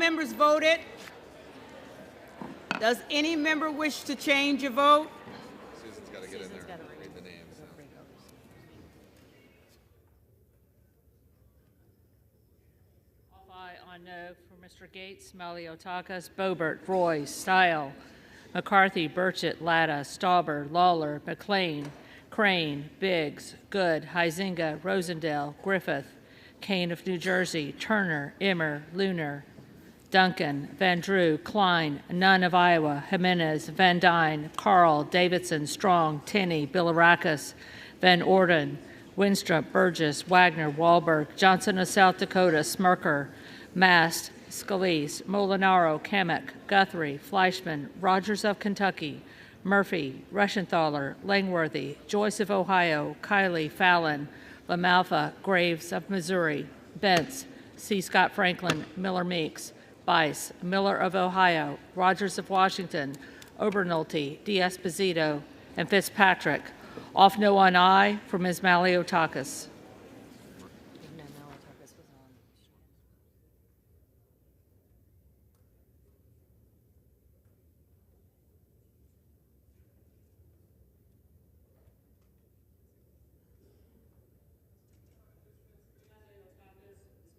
members voted? Does any member wish to change your vote? Susan's got to get in there and read the names. Off aye on no for Mr. Gates, Maliotakis, Boebert, Roy, Stile, McCarthy, Burchett, Latta, Stauber, Lawler, McLean, Crane, Biggs, Good, Huizinga, Rosendale, Griffith, Kane of New Jersey, Turner, Immer, Lunar, Duncan, Van Drew, Klein, Nunn of Iowa, Jimenez, Van Dyne, Carl, Davidson, Strong, Tenney, Bilirakis, Van Orden, Winstrup, Burgess, Wagner, Wahlberg, Johnson of South Dakota, Smirker, Mast, Scalise, Molinaro, Kamek, Guthrie, Fleischman, Rogers of Kentucky, Murphy, Rushenthaler, Langworthy, Joyce of Ohio, Kiley, Fallon, LaMalfa, Graves of Missouri, Bentz, C. Scott Franklin, Miller Meeks, Bice, Miller of Ohio, Rogers of Washington, Obernolte, D'Esposito, and Fitzpatrick. Off no on aye for Ms. Maliotakis.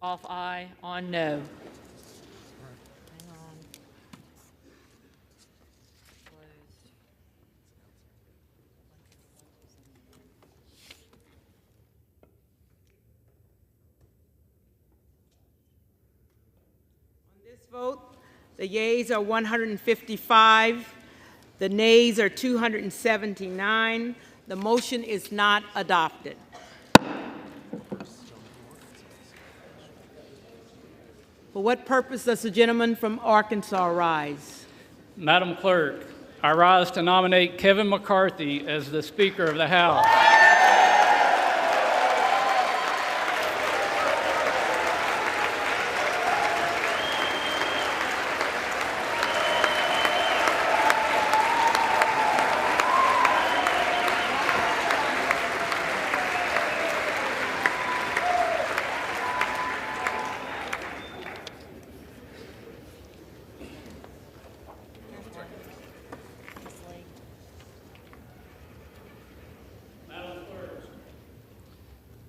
Off aye on no. Vote. The yeas are 155. The nays are 279. The motion is not adopted. For what purpose does the gentleman from Arkansas rise? Madam Clerk, I rise to nominate Kevin McCarthy as the Speaker of the House.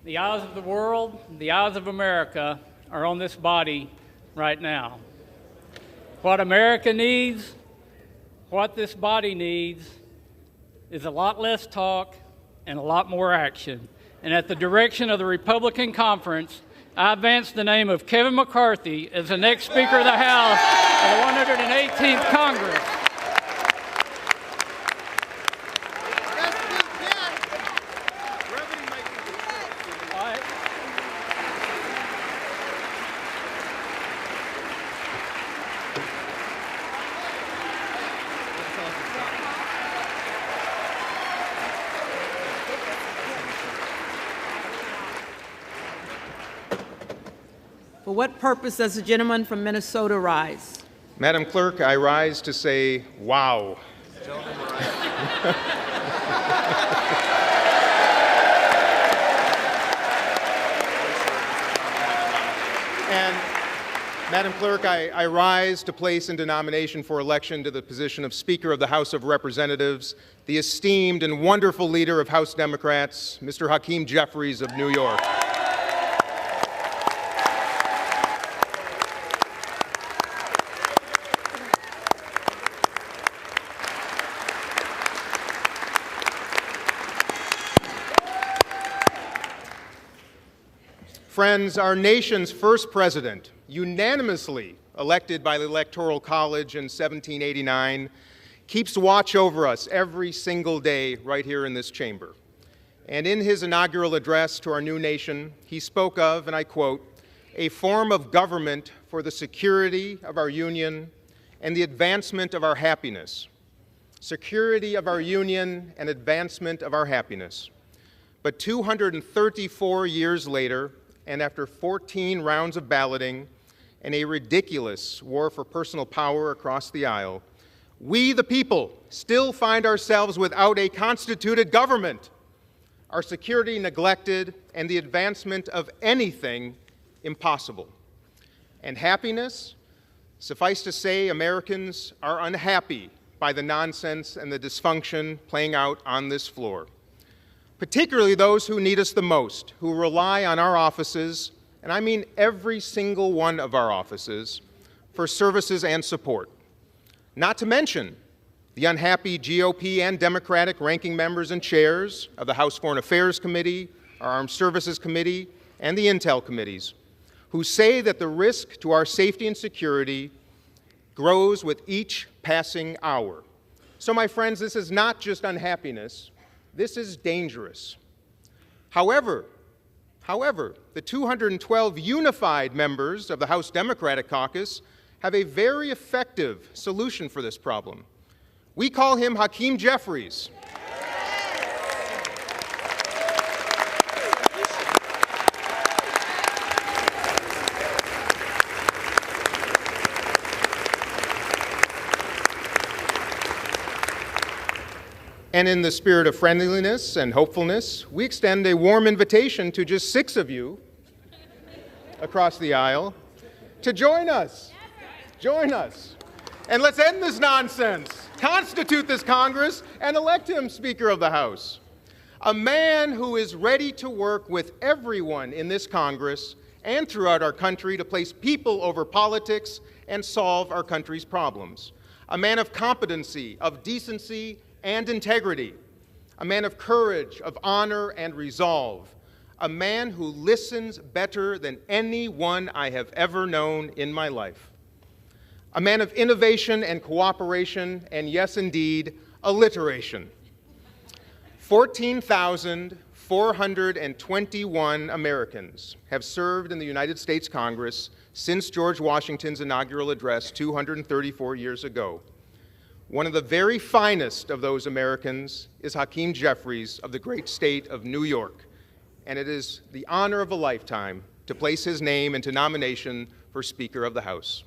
The eyes of the world, the eyes of America are on this body right now. What America needs, what this body needs, is a lot less talk and a lot more action. And at the direction of the Republican Conference, I advance the name of Kevin McCarthy as the next Speaker of the House of the 118th Congress. For what purpose does the gentleman from Minnesota rise? Madam Clerk, I rise to say, wow. And Madam Clerk, I rise to place into nomination for election to the position of Speaker of the House of Representatives the esteemed and wonderful leader of House Democrats, Mr. Hakeem Jeffries of New York. Friends, our nation's first president, unanimously elected by the Electoral College in 1789, keeps watch over us every single day right here in this chamber. And in his inaugural address to our new nation, he spoke of, and I quote, "a form of government for the security of our union and the advancement of our happiness." Security of our union and advancement of our happiness. But 234 years later, and after 14 rounds of balloting and a ridiculous war for personal power across the aisle, we, the people, still find ourselves without a constituted government, our security neglected, and the advancement of anything impossible. And happiness? Suffice to say, Americans are unhappy by the nonsense and the dysfunction playing out on this floor, particularly those who need us the most, who rely on our offices, and I mean every single one of our offices, for services and support. Not to mention the unhappy GOP and Democratic ranking members and chairs of the House Foreign Affairs Committee, our Armed Services Committee, and the Intel Committees, who say that the risk to our safety and security grows with each passing hour. So, my friends, this is not just unhappiness, this is dangerous. However, the 212 unified members of the House Democratic Caucus have a very effective solution for this problem. We call him Hakeem Jeffries. And in the spirit of friendliness and hopefulness, we extend a warm invitation to just 6 of you across the aisle to join us. Join us. And let's end this nonsense, constitute this Congress, and elect him Speaker of the House. A man who is ready to work with everyone in this Congress and throughout our country to place people over politics and solve our country's problems. A man of competency, of decency, and integrity, a man of courage, of honor, and resolve, a man who listens better than anyone I have ever known in my life, a man of innovation and cooperation, and yes, indeed, alliteration. 14,421 Americans have served in the United States Congress since George Washington's inaugural address 234 years ago. One of the very finest of those Americans is Hakeem Jeffries of the great state of New York, and it is the honor of a lifetime to place his name into nomination for Speaker of the House.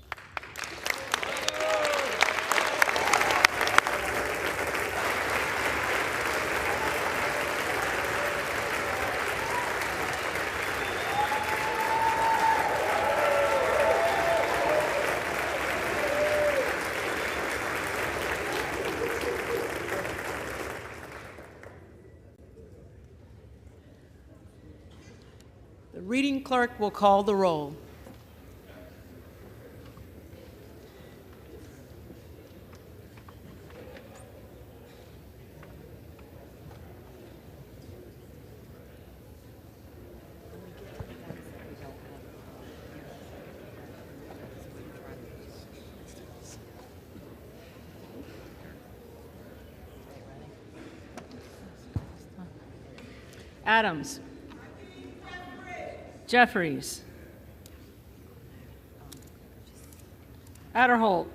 The reading clerk will call the roll. Adams. Jeffries. Adderholt.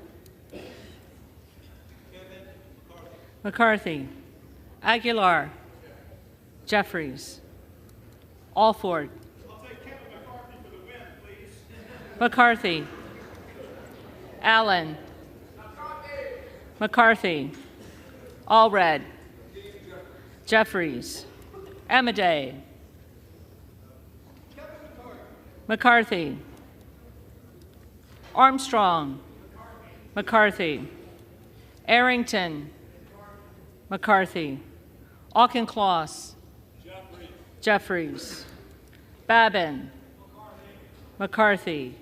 McCarthy. Aguilar. Jeffries. Alford. McCarthy. Allen. McCarthy. Allred. Jeffries. Amadei. McCarthy. Armstrong. McCarthy. Arrington. McCarthy. Auchincloss. Jeffries. Babin. McCarthy.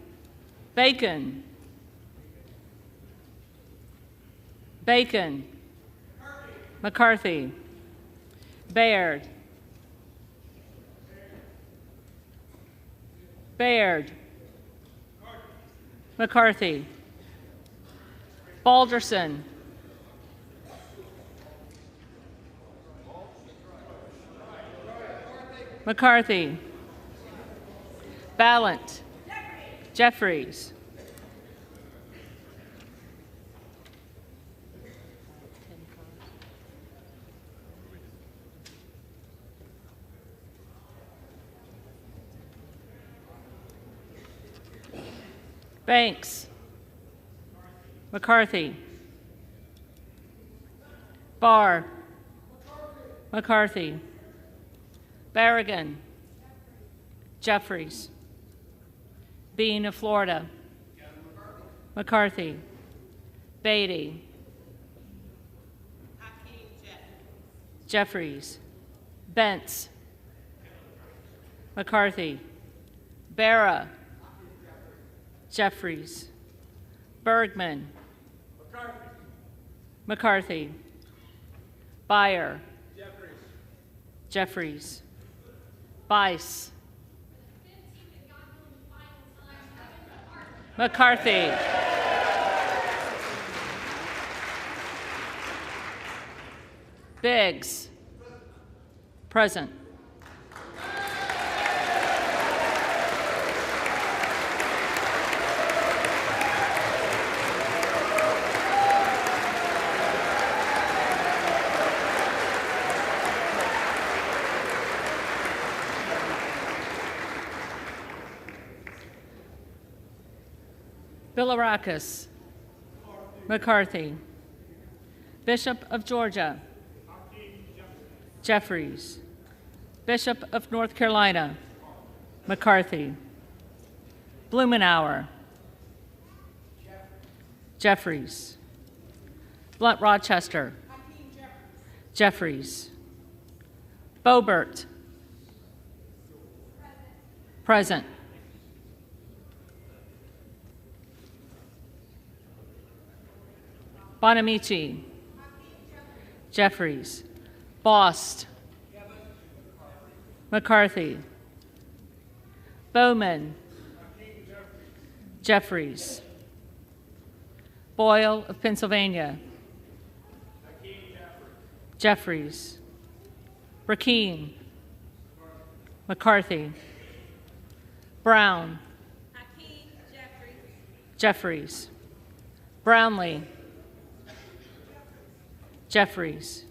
Bacon. Bacon. McCarthy. Baird. Baird. McCarthy. Balderson. McCarthy. Ballant. Jeffries. Banks. McCarthy. Barr. McCarthy. Barragan. Jeffries. Bean of Florida. McCarthy. Beatty. Jeffries. Bentz. McCarthy. Barra. Jeffries. Bergman. McCarthy. Beyer. Jeffries. Bice. McCarthy. Biggs. Present. Bilirakis. McCarthy. Bishop of Georgia. Jeffries. Bishop of North Carolina. McCarthy. Blumenauer. Jeffries. Blunt Rochester. Jeffries. Boebert. Present. Bonamici. Jeffries. Bost. McCarthy. Bowman. Jeffries. Boyle of Pennsylvania. Jeffries. Brackeen. McCarthy. Brown. Jeffries. Brownlee. Jeffries.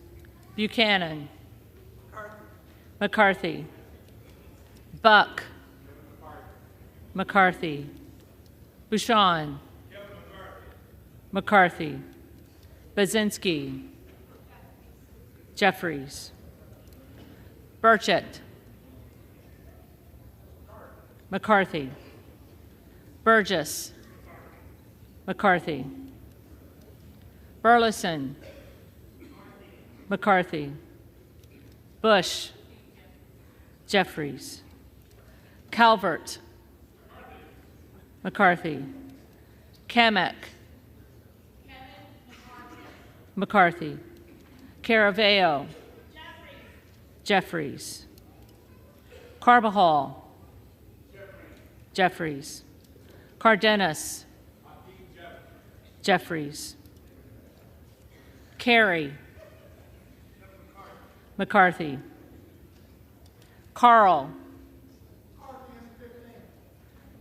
Buchanan. McCarthy. Buck. McCarthy. Bouchon. McCarthy. Bazinski. Jeffries. Burchett. McCarthy. Burgess. McCarthy. Burleson. McCarthy. Bush. Jeffries. Calvert. McCarthy. Kamek. McCarthy. Caraveo. Jeffries. Carbajal. Jeffries. Cardenas. Jeffries. Carey. McCarthy. Carl.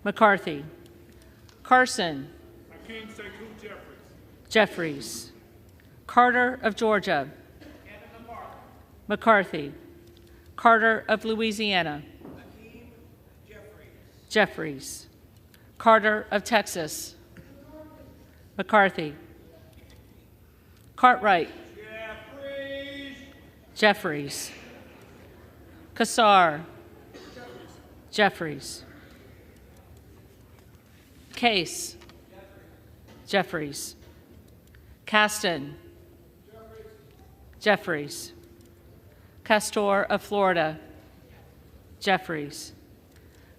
McCarthy. Carson. Jeffries. Carter of Georgia. McCarthy. Carter of Louisiana. Jeffries. Carter of Texas. McCarthy. Cartwright. Jeffries. Kassar. Jeffries. Case. Jeffries. Caston. Jeffries. Castor of Florida. Jeffries.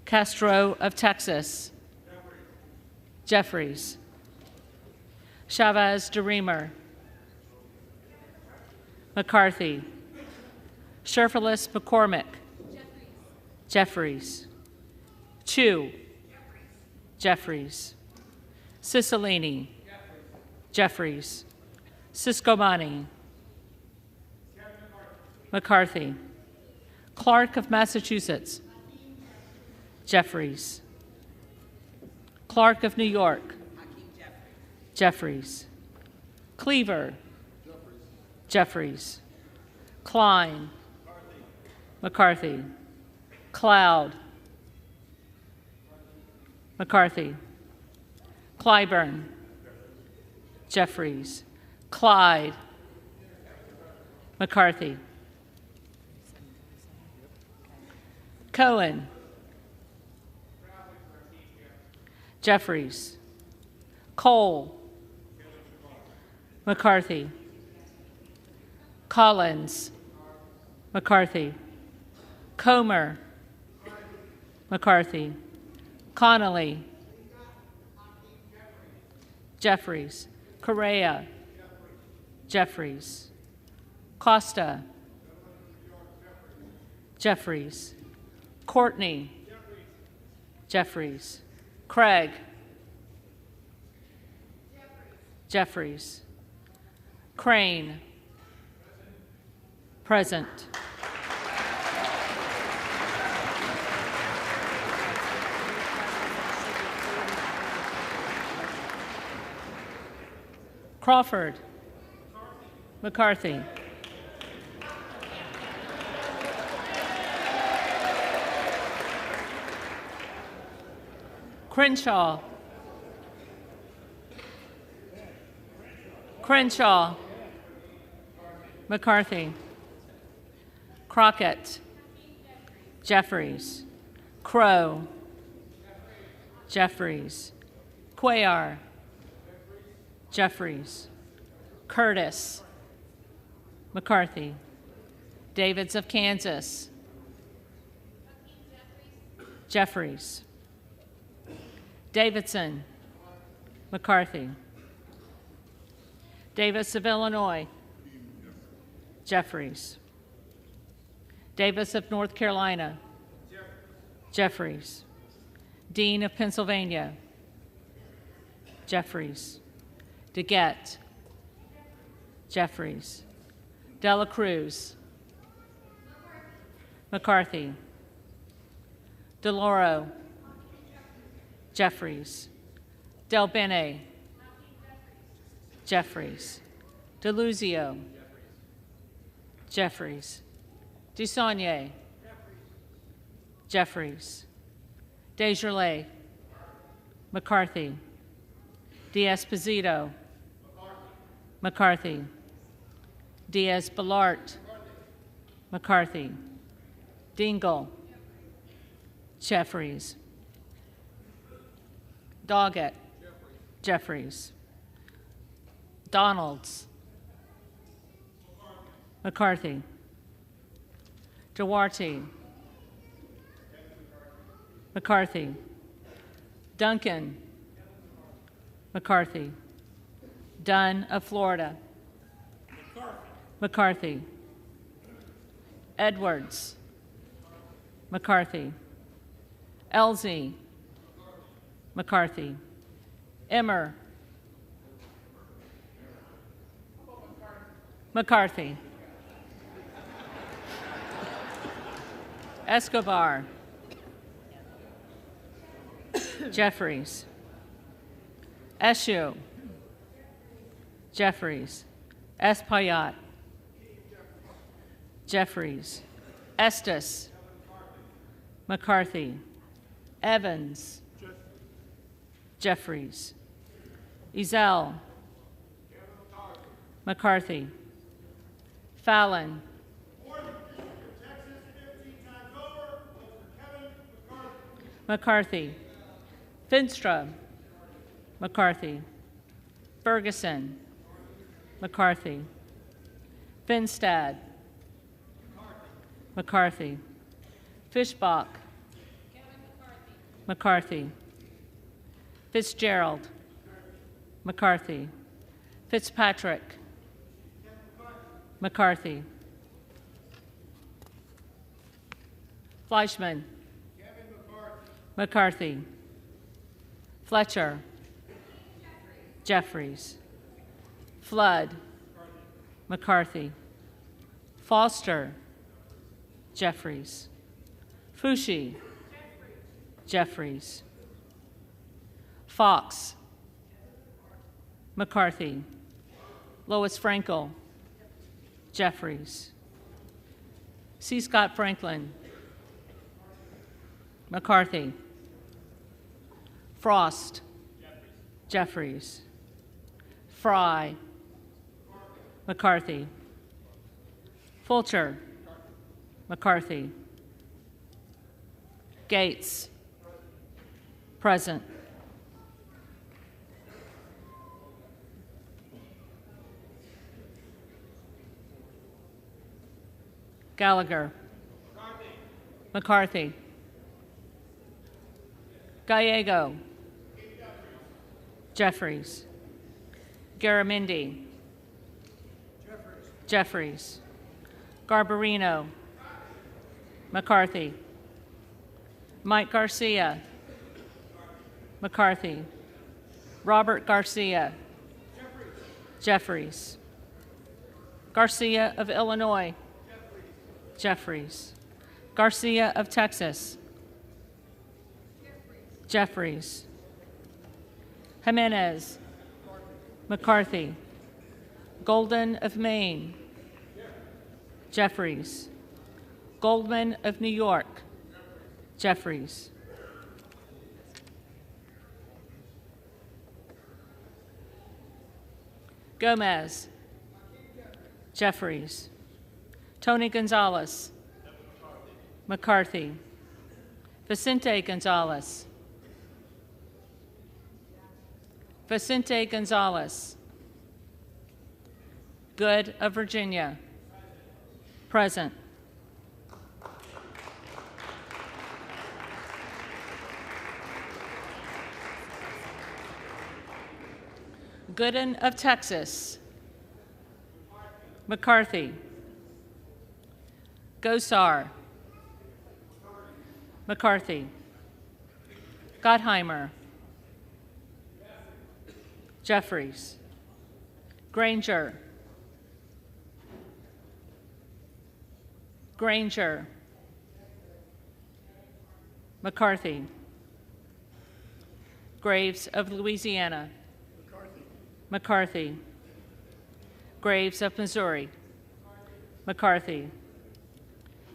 Castro of Texas. Jeffries. Chavez DeReamer. McCarthy. Sherfilis McCormick. Jeffries. Chu. Jeffries. Cicilline. Jeffries. Siscomani. McCarthy. Clark of Massachusetts. Jeffries. Clark of New York. Jeffries. Cleaver. Jeffries. Klein. McCarthy. Cloud. McCarthy. Clyburn. Jeffries. Clyde. McCarthy. Cohen. Jeffries. Cole, McCarthy, Collins, McCarthy, Comer, McCarthy, Connolly, Jeffries, Correa, Jeffries, Costa, Jeffries, Courtney, Jeffries, Craig, Jeffries, Crane, present. Crawford, McCarthy, Crenshaw, Crenshaw, McCarthy, Crockett, Jeffries, Crow, Jeffries, Cuellar, Jeffries, Curtis, McCarthy, Davids of Kansas, Jeffries, Davidson, McCarthy, Davis of Illinois, Jeffries, Davis of North Carolina, Jeffries, Dean of Pennsylvania, Jeffries, DeGette, Jeffries, Dela Cruz, McCarthy, DeLauro, Jeffries, Del Bene, Jeffries, DeLuzio, Jeffries, Dusaunier, Jeffries, Desjardins, McCarthy, D'Esposito, McCarthy, Diaz-Balart, McCarthy, Dingle, Jeffries, Doggett, Jeffries, Donalds, McCarthy, Duarte, McCarthy, Duncan, McCarthy, Dunn of Florida, McCarthy, Edwards, McCarthy, Elsie, McCarthy, Emmer, McCarthy, Escobar, Jeffries, Eshu, Jeffries, Espaillat, Jeffries, Estes, McCarthy, Evans, Jeffries, Ezell, McCarthy, Fallon, McCarthy, Finstra, McCarthy, Ferguson, McCarthy, Finstad, McCarthy, Fishbach, McCarthy, Fitzgerald, McCarthy, Fitzpatrick, McCarthy, Fleischman, McCarthy, Fletcher, Jeffries, Flood, McCarthy, Foster, Jeffries, Fushi, Jeffries, Fox, McCarthy, Lois Frankel, Jeffries, C. Scott Franklin, McCarthy, Frost, Jeffries, Fry, McCarthy, Fulcher, McCarthy, Gates, present. Gallagher. McCarthy. Gallego. Jeffries. Garamendi. Jeffries. Garbarino. McCarthy. Mike Garcia. McCarthy. Robert Garcia. Jeffries. Garcia of Illinois. Jeffries. Garcia of Texas. Jeffries. Jimenez. McCarthy. Golden of Maine. Jeffries. Goldman of New York. Jeffries. Gomez. Jeffries. Tony Gonzalez. McCarthy. Vicente Gonzalez. Vicente Gonzalez. Good of Virginia. Present. Gooden of Texas. McCarthy. Gosar. McCarthy. Gottheimer. Jeffries. Granger. Granger. McCarthy. Graves of Louisiana. McCarthy. Graves of Missouri. McCarthy.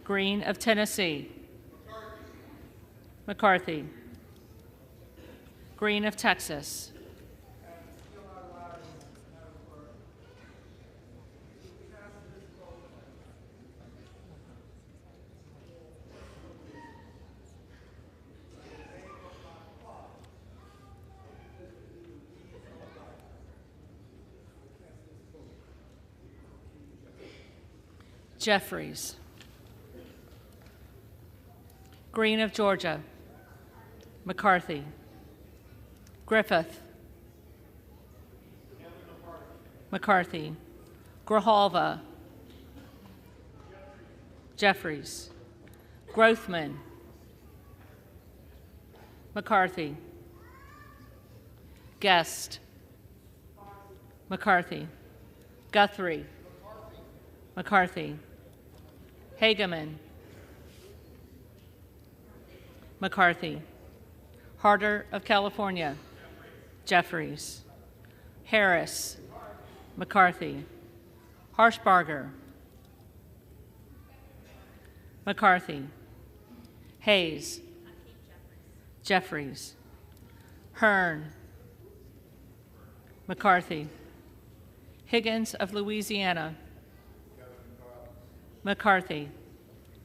Green of Tennessee. McCarthy. Green of Texas. Jeffries. Green of Georgia. McCarthy. Griffith. McCarthy. Grijalva. Jeffries. Grothman. McCarthy. Guest. McCarthy. Guthrie. McCarthy. Hageman. McCarthy. Harder of California. Jeffries. Harris. McCarthy. Harshbarger. McCarthy. Hayes. Jeffries. Hearn. McCarthy. Higgins of Louisiana. McCarthy.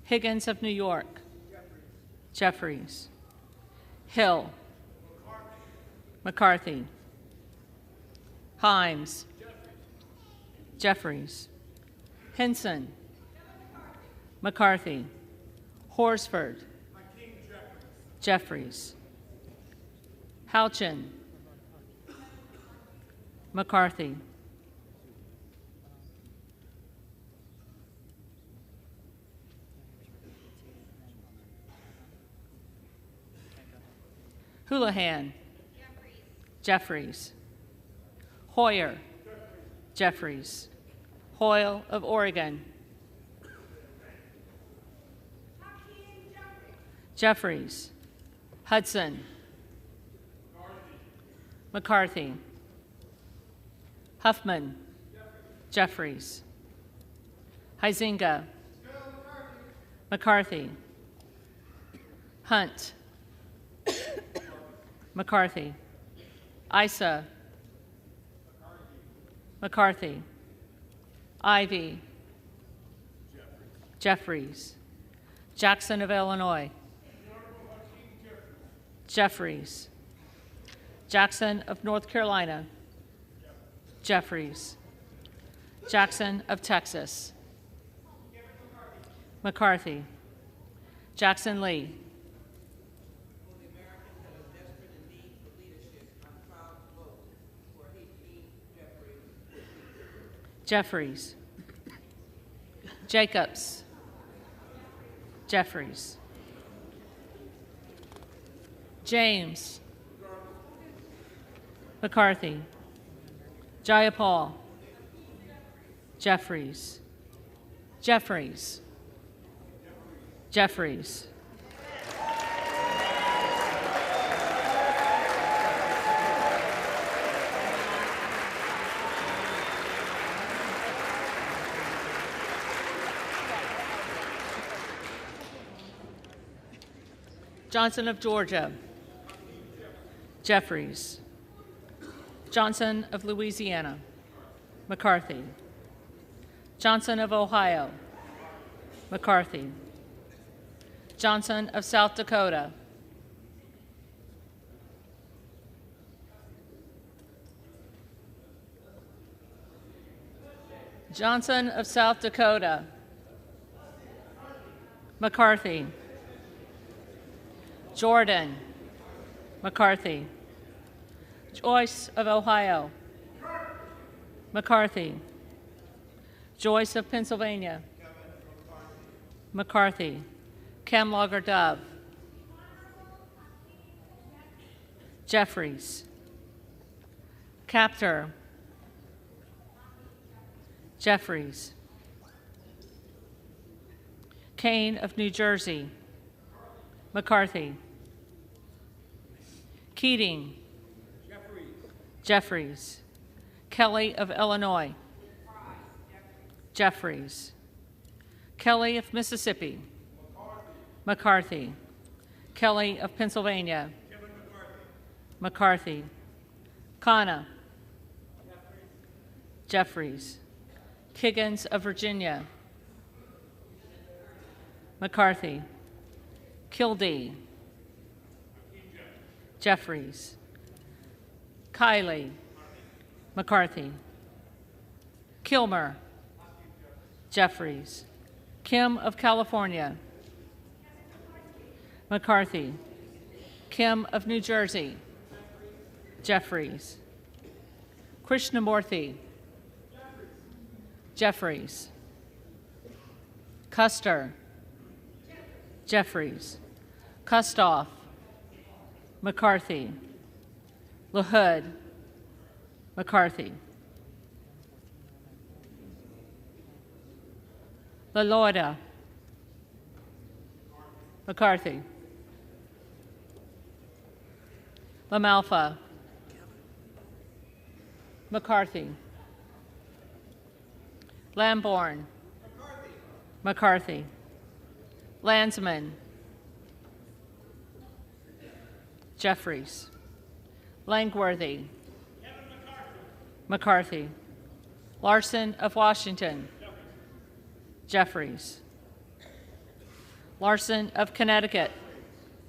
Higgins of New York. Jeffries. Hill. McCarthy. Himes. Jeffries. Henson. McCarthy. Horsford. Jeffries. Houchin. McCarthy. Houlihan. Jeffries. Hoyer. Jeffries. Hoyle of Oregon. Jeffries. Hudson. McCarthy. Huffman. Jeffries. Huizinga. McCarthy. Hunt. McCarthy. Isa. McCarthy. Ivy. Jeffries. Jackson of Illinois. Jeffries. Jackson of North Carolina. Jeffries. Jackson of Texas. McCarthy. Jackson Lee. Jeffries. Jacobs. Jeffries. James. McCarthy. Jayapal. Jeffries. Jeffries. Jeffries. Johnson of Georgia. Jeffries. Johnson of Louisiana. McCarthy. Johnson of Ohio. McCarthy. Johnson of South Dakota. Johnson of South Dakota. McCarthy. Jordan. McCarthy. Joyce of Ohio. McCarthy. Joyce of Pennsylvania. McCarthy. Camlogger Dove. Jeffries. Captor. Jeffries. Kane of New Jersey. McCarthy. Keating. Jeffries. Kelly of Illinois. Jeffries. Kelly of Mississippi. McCarthy. Kelly of Pennsylvania. McCarthy. Khanna. Jeffries. Kiggins of Virginia. McCarthy. Kildee. Jeffries. Kiley. McCarthy. Kilmer. Jeffries. Kim of California. McCarthy. Kim of New Jersey. Jeffries. Krishnamurthy. Jeffries. Custer. Jeffries. Kustoff. McCarthy. LaHood. McCarthy. LaLorda. McCarthy. LaMalfa. McCarthy. Lamborn. McCarthy. Landsman. Jeffries. Langworthy. McCarthy. Larson of Washington. Jeffries. Larson of Connecticut.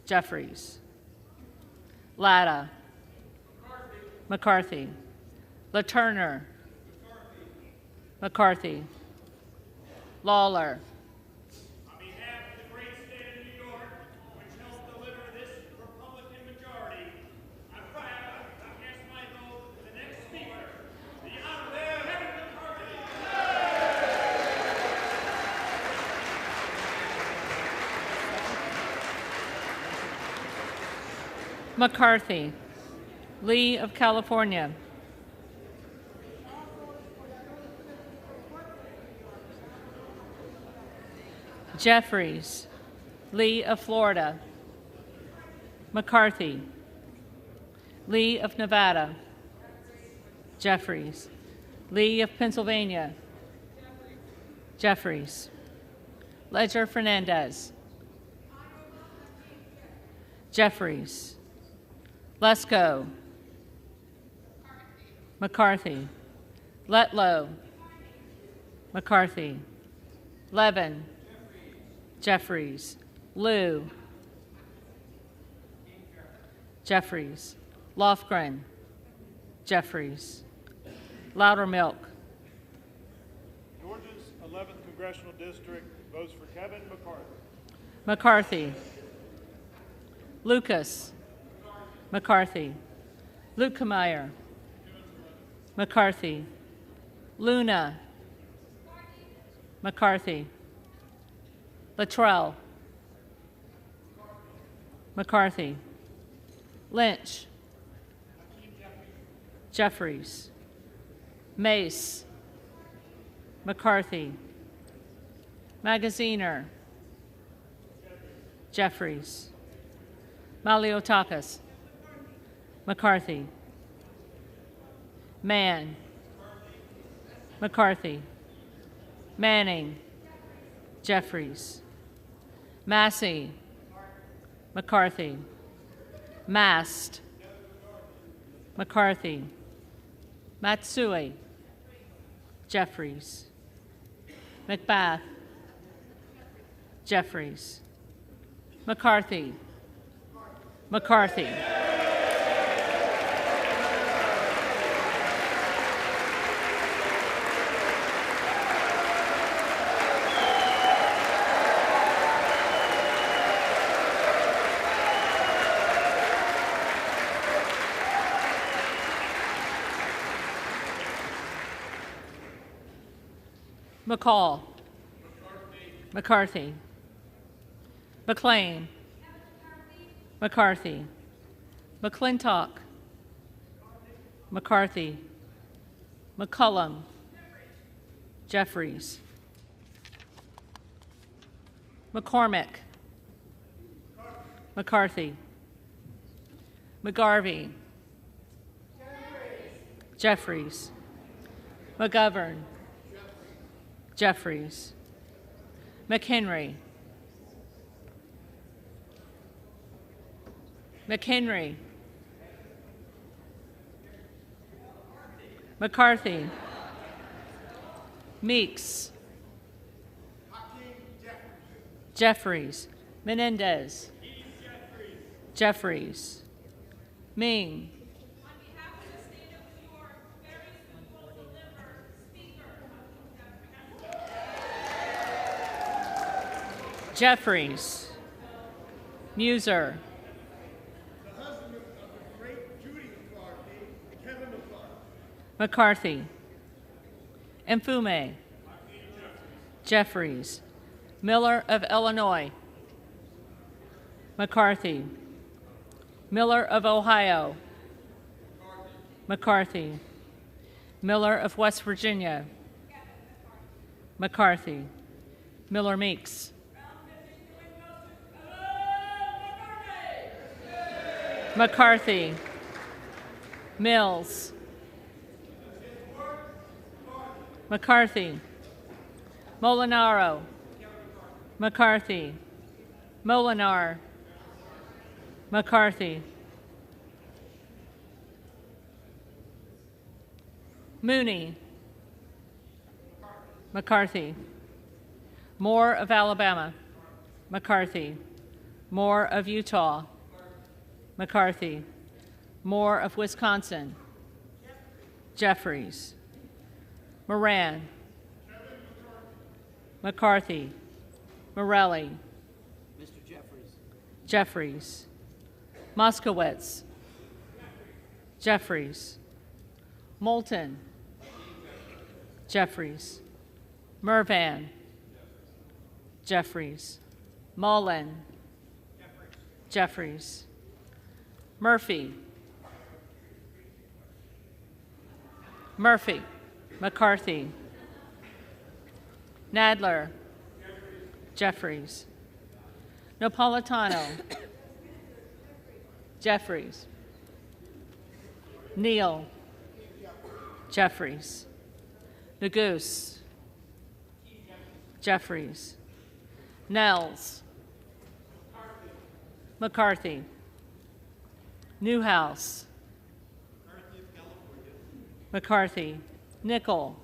Jeffries. Latta. McCarthy. LaTurner. McCarthy. Lawler. On behalf of the great state of New York, which helped deliver this Republican majority, I'm proud to cast my vote for the next speaker, the Honorable Kevin McCarthy. McCarthy. Lee of California. Jeffries. Lee of Florida. McCarthy. Lee of Nevada. Jeffries. Lee of Pennsylvania. Jeffries. Ledger Fernandez. Jeffries. Lesko. McCarthy. Letlow. McCarthy. Levin. Jeffries. Liu. Jeffries. Lofgren. Jeffries. Loudermilk. Georgia's 11th Congressional District votes for Kevin McCarthy. McCarthy. Lucas. McCarthy. Lukemeyer. McCarthy. Luna. McCarthy. Luttrell. McCarthy. Lynch. Jeffries. Mace. McCarthy. Magaziner. Jeffries. Maliotakis. McCarthy. Mann. McCarthy. Manning. Jeffries. Massey. McCarthy. Mast. McCarthy. Matsui. Jeffries. McBath. Jeffries. McCarthy. McCarthy. McCall. McCarthy. McLean. McCarthy. McClintock. McCarthy. McCullum. Jeffries. McCormick. McCarthy. McGarvey. Jeffries. McGovern. Jeffries. McHenry. McHenry. McCarthy. Meeks. Jeffries. Menendez. Jeffries. Ming. Jeffries. Muser. The husband of the great Judy McCarthy, Kevin McCarthy. McCarthy. Mfume. Jeffries. Miller of Illinois. McCarthy. Miller of Ohio. McCarthy. Miller of West Virginia. McCarthy. Miller Meeks. McCarthy. Mills. McCarthy. Molinaro. McCarthy. Molinar. McCarthy. Mooney. McCarthy. Moore of Alabama. McCarthy. Moore of Utah. McCarthy. Moore of Wisconsin. Jeffries. Moran. McCarthy. Morelli. Mr. Jeffries. Jeffries. Moskowitz. Jeffries. Moulton. Jeffries. Mervan. Jeffries. Mullen. Jeffries. Murphy. Murphy. McCarthy. Nadler. Jeffries. Napolitano. Jeffries. Neal. Jeffries. Nagoose. Jeffries. Nels. McCarthy. Newhouse. McCarthy. Nickel.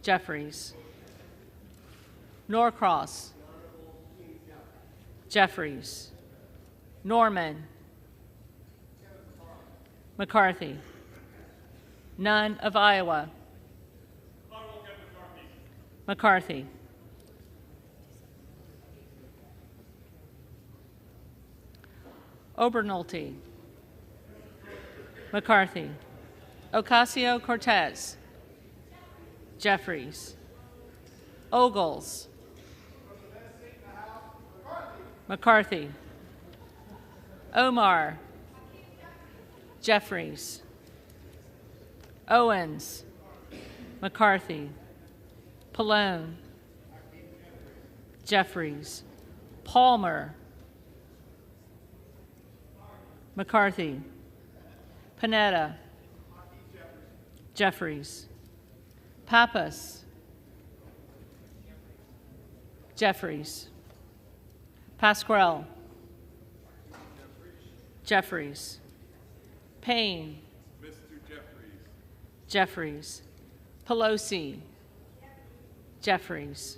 Jeffries. Norcross. Jeffries. Norman. McCarthy. Nunn of Iowa. McCarthy. Obernolte. McCarthy. Ocasio-Cortez. Jeffries. Ogles. McCarthy. Omar. Jeffries. Owens. McCarthy. Pallone. Jeffries. Palmer. McCarthy. Panetta. Jeffries. Pappas. Jeffries. Pasquale. Jeffries. Payne. Mr. Jeffries. Jeffries. Pelosi. Jeffries.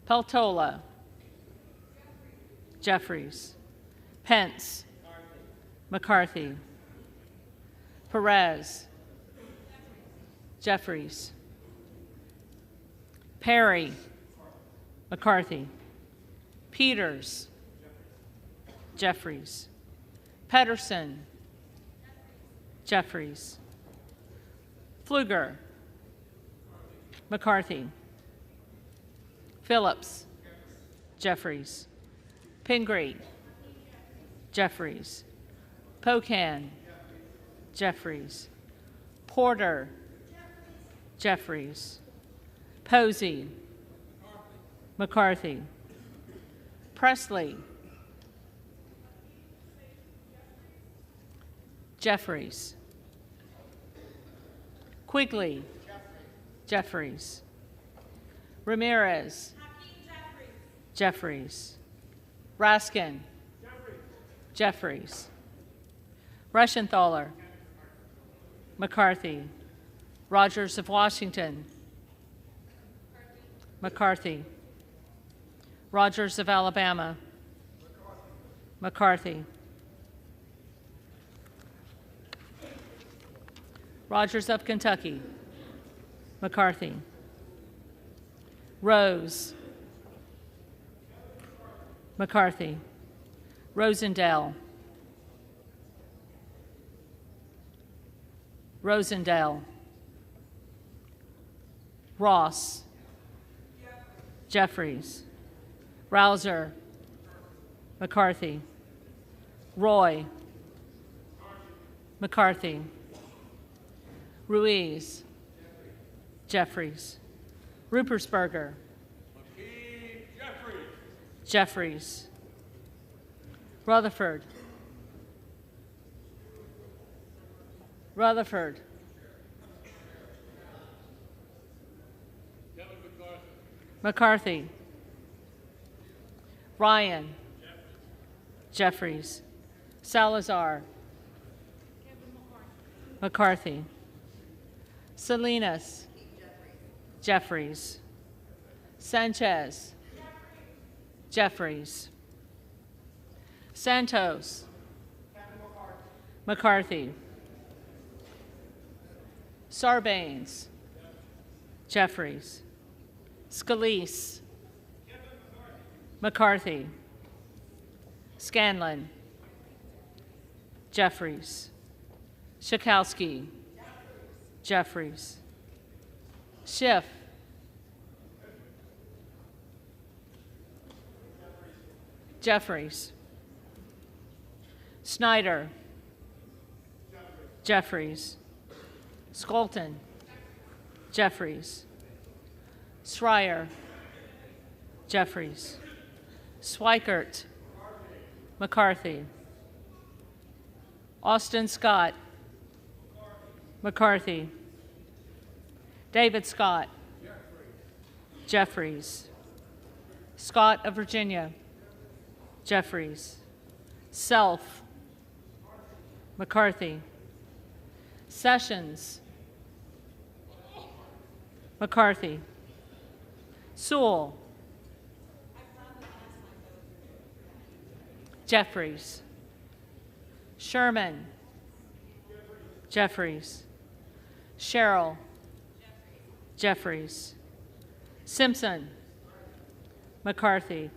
Peltola. Jeffries. Pence. McCarthy. Perez. Jeffries. Perry. McCarthy. Peters. Jeffries. Pedersen. Jeffries. Pfluger. McCarthy. Phillips. Jeffries. Pingree. Jeffries. Pocan. Jeffries. Porter. Jeffries. Posey. McCarthy. Presley. Jeffries. Quigley. Jeffries. Ramirez. Jeffries. Raskin. Jeffries. Reschenthaler. McCarthy. Rogers of Washington. McCarthy. Rogers of Alabama. McCarthy. Rogers of Kentucky. McCarthy. Rose. McCarthy. Rosendale. Rosendale. Ross. Jeffries. Rouser. McCarthy. Roy. McCarthy. Ruiz. Jeffries. Rupersberger. Jeffries. Rutherford. Rutherford. McCarthy. Ryan. Jeffries. Salazar. McCarthy. Salinas. Jeffries. Sanchez. Jeffries. Santos. McCarthy. Sarbanes. Jeffries. Scalise. McCarthy. Scanlon. Jeffries. Schakowsky. Jeffries. Schiff. Jeffries. Snyder. Jeffries. Skolton. Jeffries. Schreier. Jeffries. Swikert. McCarthy. Austin Scott. McCarthy. David Scott. Jeffries. Scott of Virginia. Jeffries. Self. McCarthy. Sessions. McCarthy. Sewell. Jeffries. Sherman. Jeffries. Sherrill. Jeffries. Simpson, McCarthy,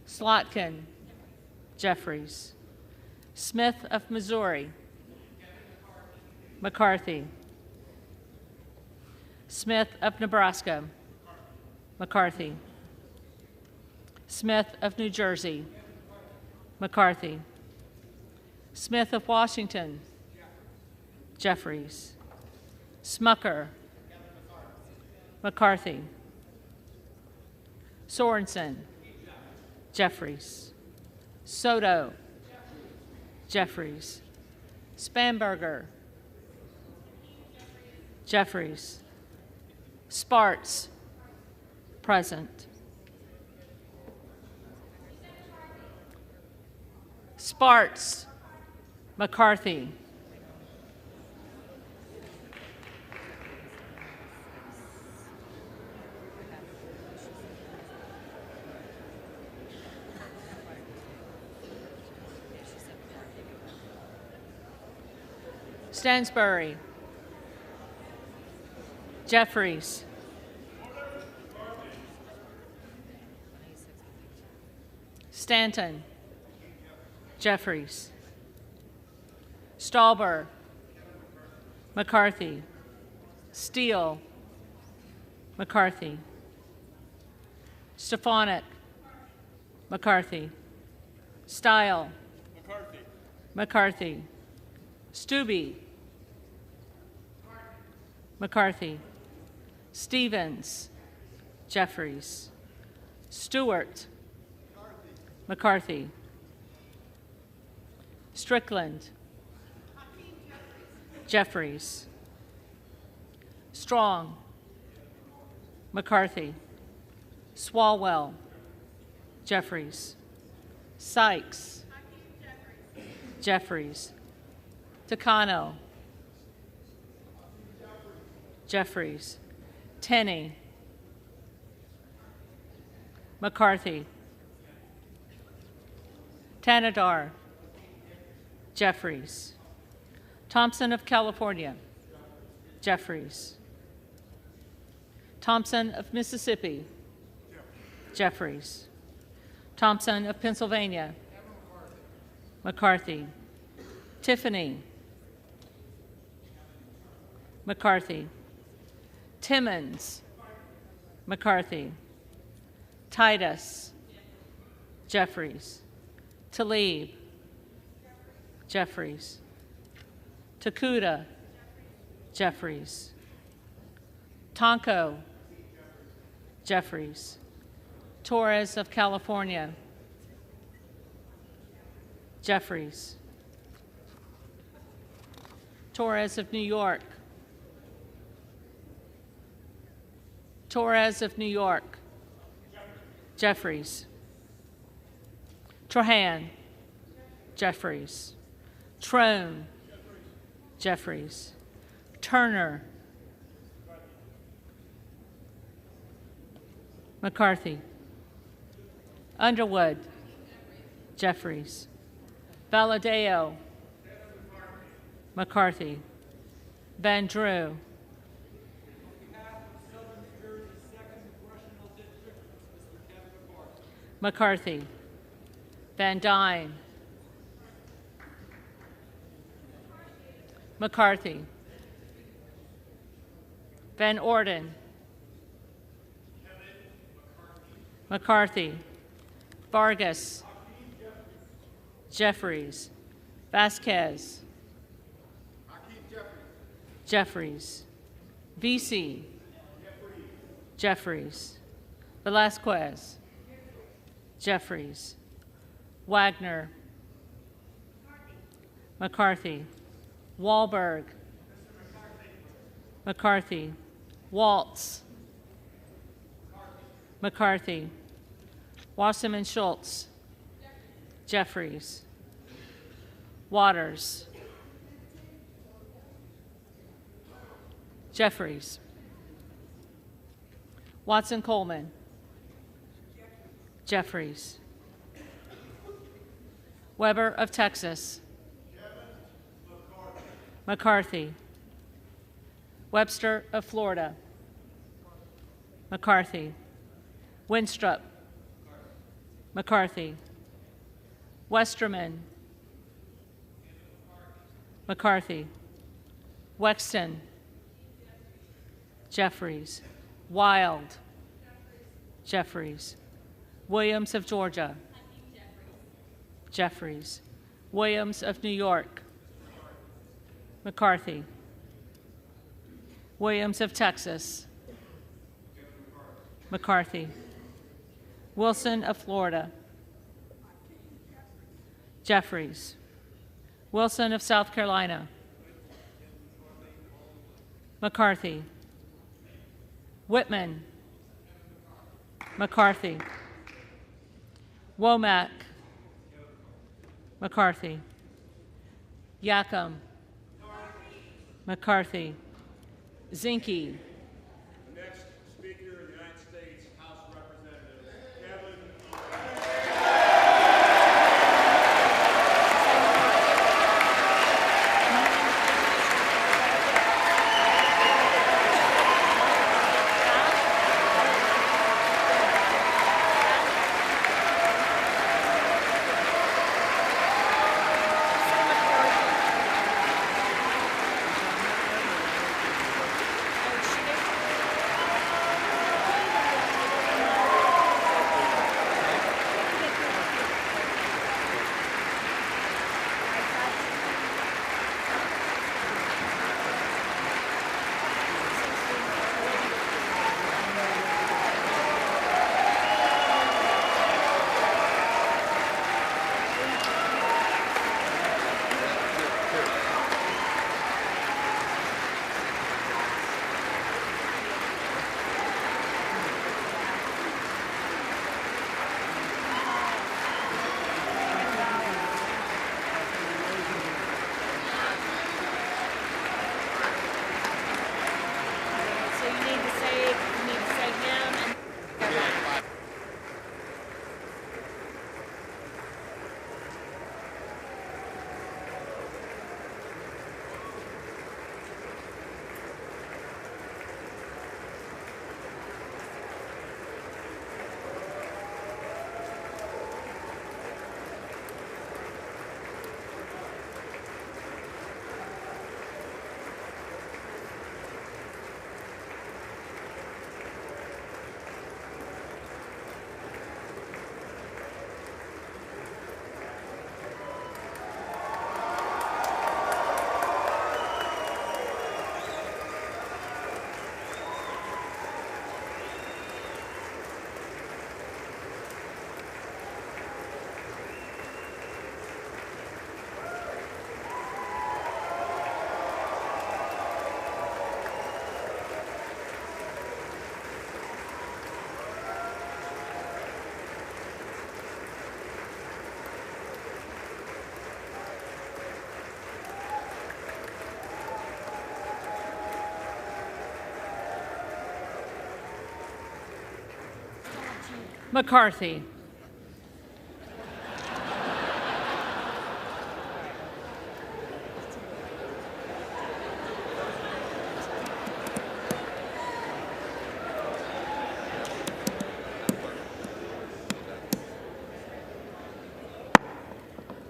Slotkin, Jeffries, Smith of Missouri, McCarthy, Smith of Nebraska, McCarthy, Smith of New Jersey, McCarthy, Smith of Washington, Jeffries, Smucker, McCarthy, Sorensen, Jeffries, Soto, Jeffries, Spanberger, Jeffries, Sparts, present. Sparts, McCarthy. Stansbury, Jeffries, Stanton, Jeffries, Stauber, McCarthy, Steele, McCarthy, Stefanik, McCarthy, Stile, McCarthy, Stubbe, McCarthy, Stevens, Jeffries, Stewart, McCarthy, Strickland, Jeffries, Strong, McCarthy, Swalwell, Jeffries, Sykes, Jeffries, Takano, Jeffries, Tenney, McCarthy, Tanadar, Jeffries, Thompson of California, Jeffries, Thompson of Mississippi, Jeffries, Thompson of Pennsylvania, McCarthy, Tiffany, McCarthy, Timmons, McCarthy, Titus, Jeffries, Tlaib, Jeffries, Takuda, Jeffries, Tonko, Jeffries, Torres of California, Jeffries, Torres of New York, Torres of New York, Jeffries, Trahan, Jeffries, Trone, Jeffries, Turner, McCarthy, Underwood, Jeffries, Valadeo, McCarthy, Van Drew, McCarthy, Van Dyne, McCarthy, Van Orden, McCarthy, Vargas, Jeffries, Vasquez, Jeffries, VC, Jeffries, Velasquez, Jeffries, Wagner, McCarthy, Wahlberg, McCarthy, Waltz, McCarthy, Wasserman Schultz, Jeffries, Waters, Jeffries, Watson Coleman, Jeffries, Weber of Texas, McCarthy, Webster of Florida, McCarthy. Winstrup. McCarthy. Westerman. McCarthy. Wexton. Jeffries. Wild. Jeffries. Williams of Georgia. Jeffries. Williams of New York. McCarthy. Williams of Texas. McCarthy. Wilson of Florida. Jeffries. Wilson of South Carolina. McCarthy. Whitman. McCarthy. Womack. McCarthy. Yackham. McCarthy. Zinke. The next Speaker of the United States House of Representatives, Kevin. So you need to say him and go back. McCarthy.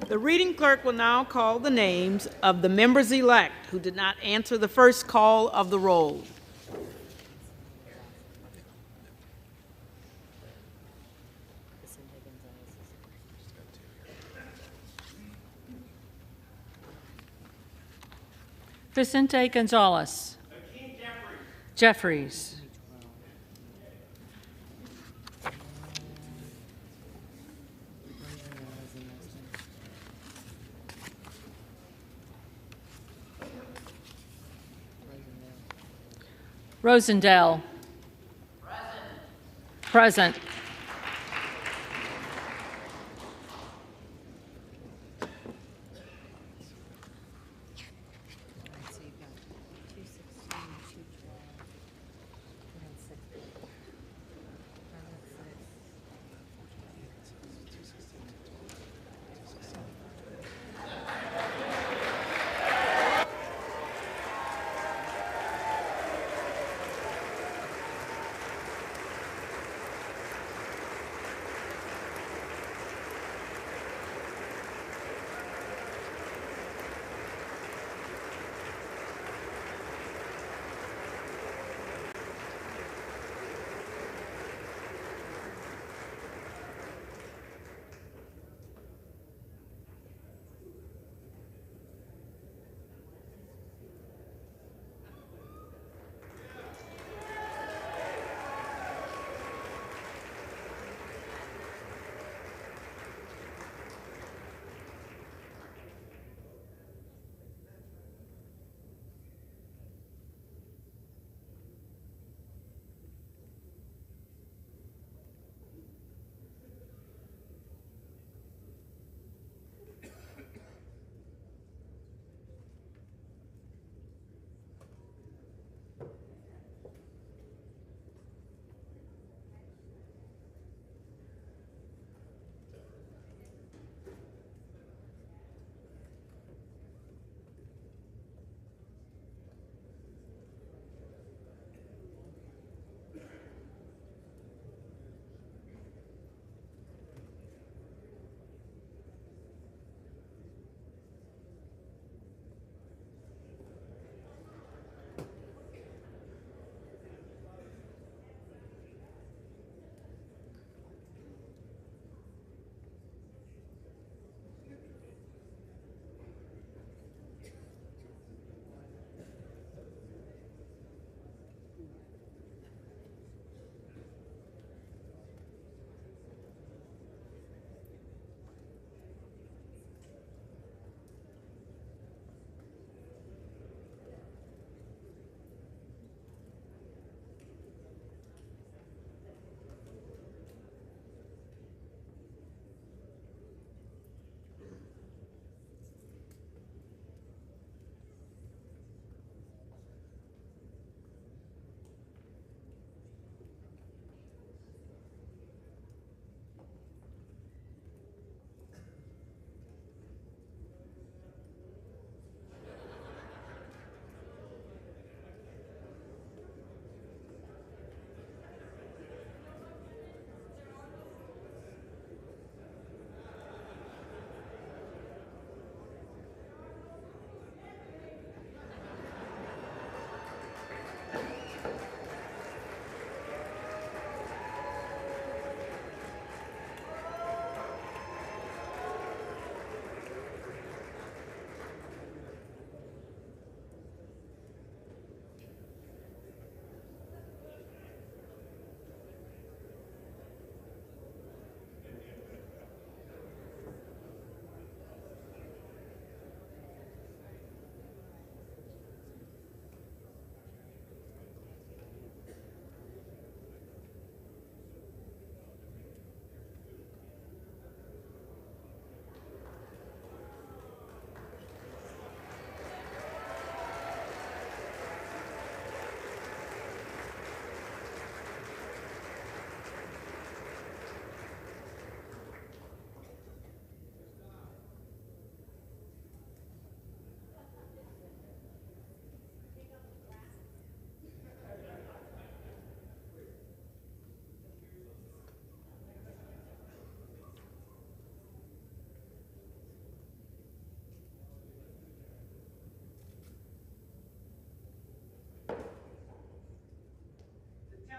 The reading clerk will now call the names of the members-elect who did not answer the first call of the roll. Vicente Gonzalez. Jeffries. Rosendale. Present.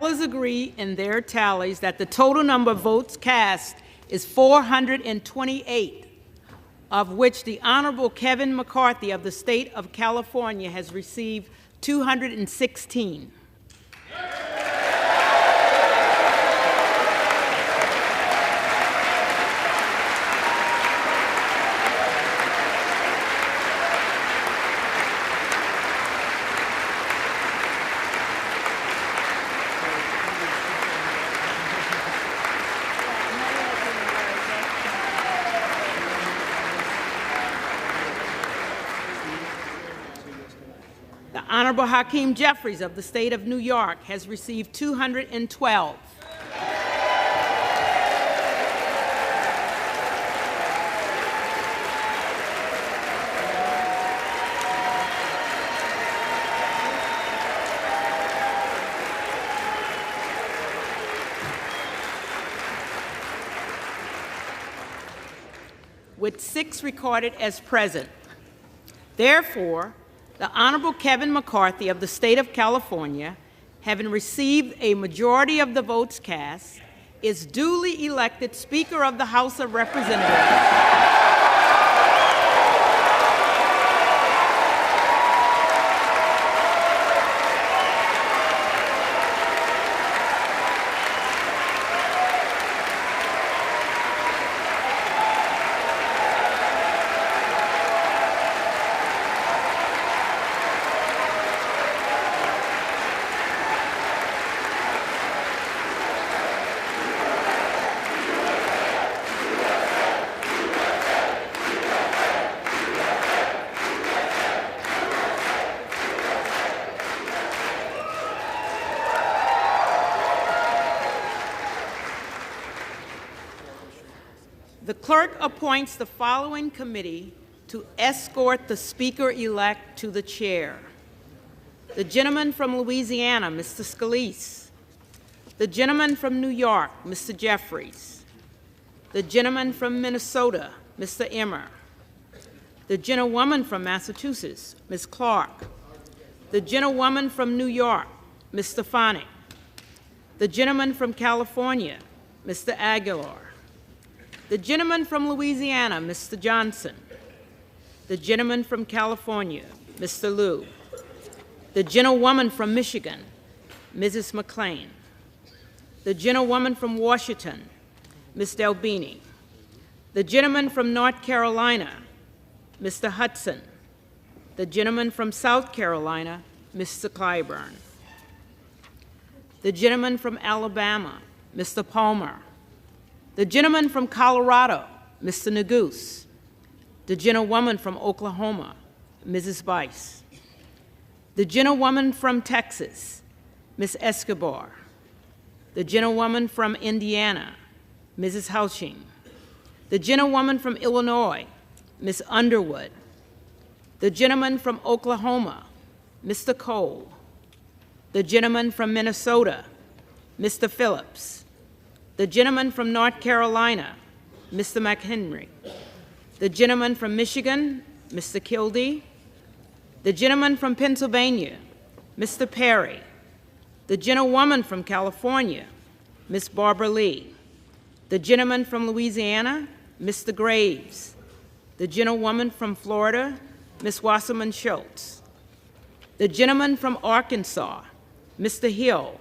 agree in their tallies that the total number of votes cast is 428, of which the Honorable Kevin McCarthy of the state of California has received 216. The Honorable Hakeem Jeffries of the state of New York has received 212. With 6 recorded as present. Therefore, the Honorable Kevin McCarthy of the state of California, having received a majority of the votes cast, is duly elected Speaker of the House of Representatives. The clerk appoints the following committee to escort the Speaker-elect to the chair. The gentleman from Louisiana, Mr. Scalise. The gentleman from New York, Mr. Jeffries. The gentleman from Minnesota, Mr. Emmer. The gentlewoman from Massachusetts, Ms. Clark. The gentlewoman from New York, Ms. Stefanik. The gentleman from California, Mr. Aguilar. The gentleman from Louisiana, Mr. Johnson. The gentleman from California, Mr. Liu. The gentlewoman from Michigan, Mrs. McClain. The gentlewoman from Washington, Ms. Delbini. The gentleman from North Carolina, Mr. Hudson. The gentleman from South Carolina, Mr. Clyburn. The gentleman from Alabama, Mr. Palmer. The gentleman from Colorado, Mr. Neguse. The gentlewoman from Oklahoma, Mrs. Bice. The gentlewoman from Texas, Ms. Escobar. The gentlewoman from Indiana, Mrs. Houching. The gentlewoman from Illinois, Ms. Underwood. The gentleman from Oklahoma, Mr. Cole. The gentleman from Minnesota, Mr. Phillips. The gentleman from North Carolina, Mr. McHenry. The gentleman from Michigan, Mr. Kildee. The gentleman from Pennsylvania, Mr. Perry. The gentlewoman from California, Ms. Barbara Lee. The gentleman from Louisiana, Mr. Graves. The gentlewoman from Florida, Ms. Wasserman Schultz. The gentleman from Arkansas, Mr. Hill.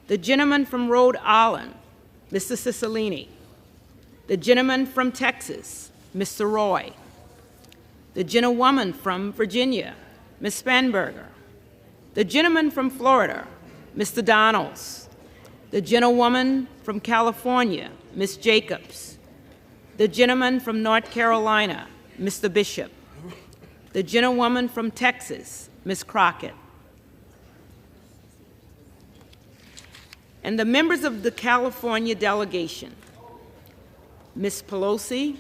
The gentleman from Rhode Island, Mr. Cicilline. The gentleman from Texas, Mr. Roy. The gentlewoman from Virginia, Ms. Spanberger. The gentleman from Florida, Mr. Donalds. The gentlewoman from California, Ms. Jacobs. The gentleman from North Carolina, Mr. Bishop. The gentlewoman from Texas, Ms. Crockett. And the members of the California delegation, Ms. Pelosi,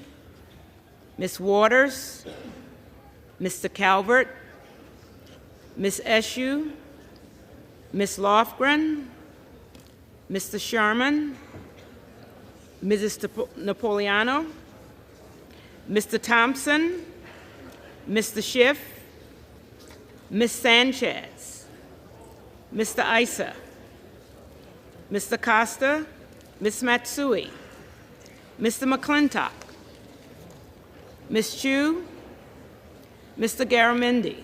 Ms. Waters, Mr. Calvert, Ms. Eshoo, Ms. Lofgren, Mr. Sherman, Mrs. Napoleano, Mr. Thompson, Mr. Schiff, Ms. Sanchez, Mr. Issa, Mr. Costa, Ms. Matsui, Mr. McClintock, Ms. Chu, Mr. Garamendi,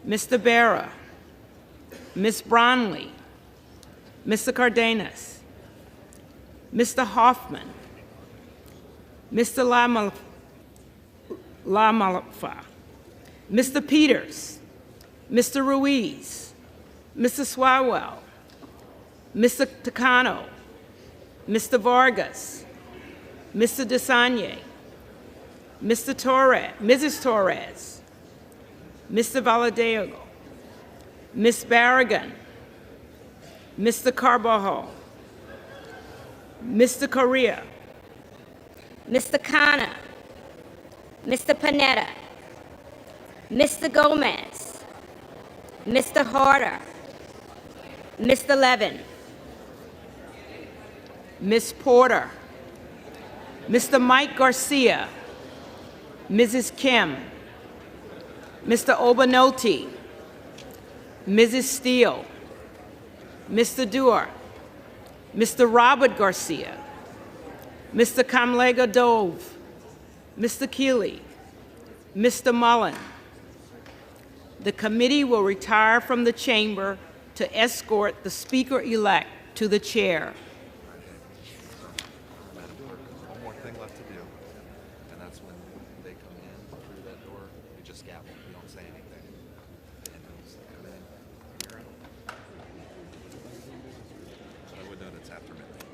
Mr. Barra, Ms. Bronley, Mr. Cardenas, Mr. Hoffman, Mr. Lamalfa, Mr. Peters, Mr. Ruiz, Mr. Swalwell, Mr. Takano, Mr. Vargas, Mr. Desanye, Mr. Torres, Mrs. Torres, Mr. Valadego, Ms. Barragan, Mr. Carbajal, Mr. Correa, Mr. Khanna, Mr. Panetta, Mr. Gomez, Mr. Harder, Mr. Levin, Ms. Porter, Mr. Mike Garcia, Mrs. Kim, Mr. Obanoti, Mrs. Steele, Mr. Duarte, Mr. Robert Garcia, Mr. Kamlega Dove, Mr. Keeley, Mr. Mullen. The committee will retire from the chamber to escort the speaker-elect to the chair. Madam Clerk, one more thing left to do, and that's when they come in through that door, we just gavel, we don't say anything. And those that come in, you're out. So I would note it's after midnight.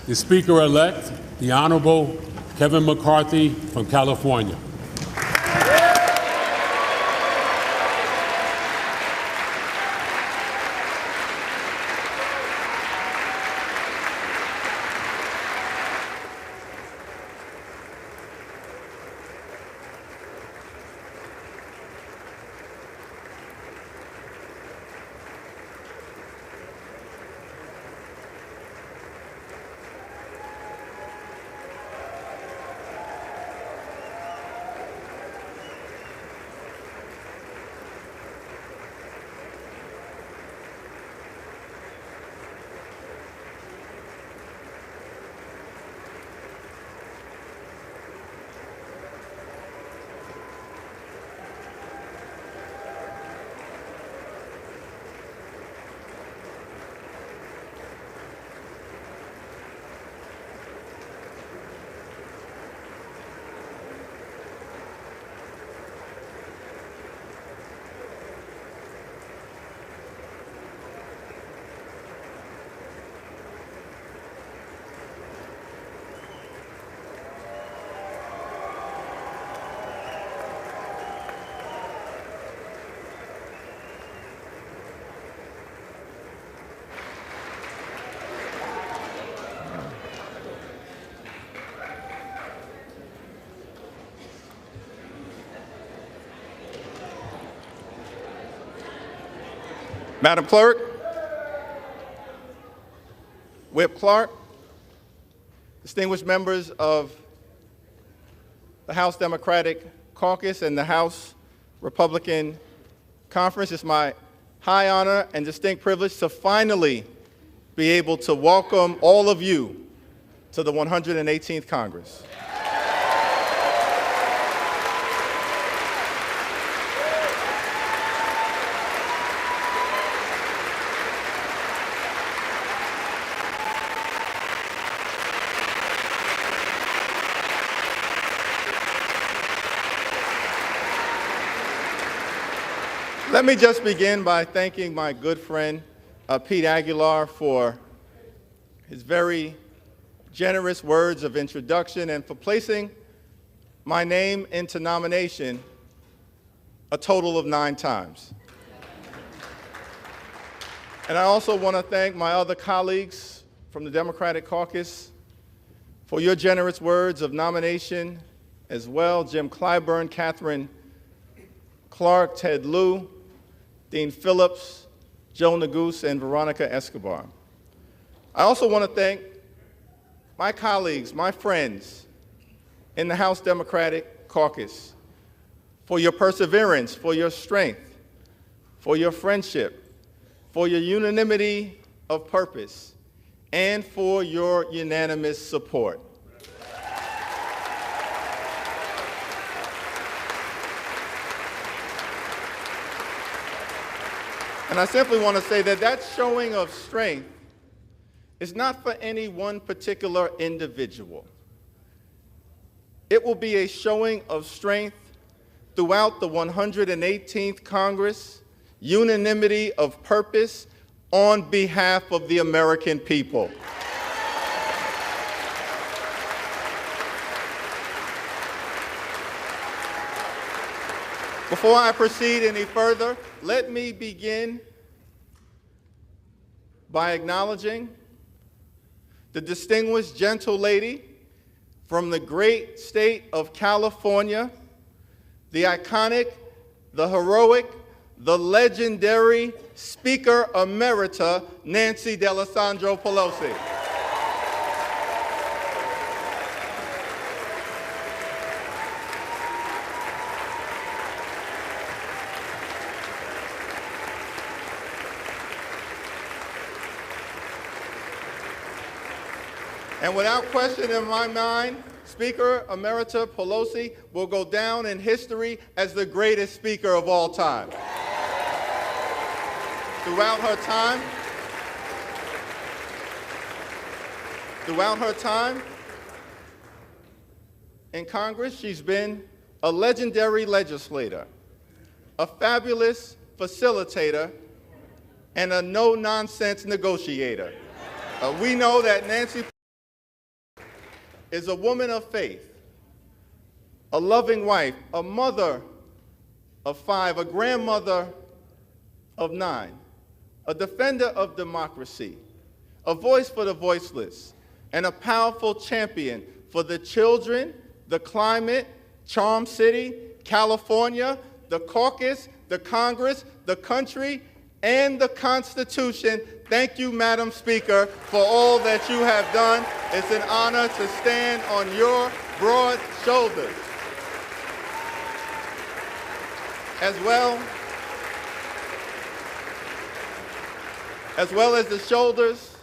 the Speaker-elect, the Honorable Kevin McCarthy from California. Madam Clerk, Whip Clark, distinguished members of the House Democratic Caucus and the House Republican Conference, it's my high honor and distinct privilege to finally be able to welcome all of you to the 118th Congress. Let me just begin by thanking my good friend, Pete Aguilar, for his very generous words of introduction and for placing my name into nomination a total of 9 times. And I also want to thank my other colleagues from the Democratic Caucus for your generous words of nomination as well. Jim Clyburn, Catherine Clark, Ted Lieu, Dean Phillips, Joe Neguse, and Veronica Escobar. I also want to thank my colleagues, my friends in the House Democratic Caucus for your perseverance, for your strength, for your friendship, for your unanimity of purpose, and for your unanimous support. And I simply want to say that that showing of strength is not for any one particular individual. It will be a showing of strength throughout the 118th Congress, unanimity of purpose on behalf of the American people. Before I proceed any further, let me begin by acknowledging the distinguished gentle lady from the great state of California, the iconic, the heroic, the legendary Speaker Emerita, Nancy D'Alessandro Pelosi. And without question in my mind, Speaker Emerita Pelosi will go down in history as the greatest speaker of all time. Throughout her time in Congress, she's been a legendary legislator, a fabulous facilitator, and a no-nonsense negotiator. We know that Nancy is a woman of faith, a loving wife, a mother of 5, a grandmother of 9, a defender of democracy, a voice for the voiceless, and a powerful champion for the children, the climate, Charm City, California, the caucus, the Congress, the country, and the Constitution. Thank you, Madam Speaker, for all that you have done. It's an honor to stand on your broad shoulders. As well as the shoulders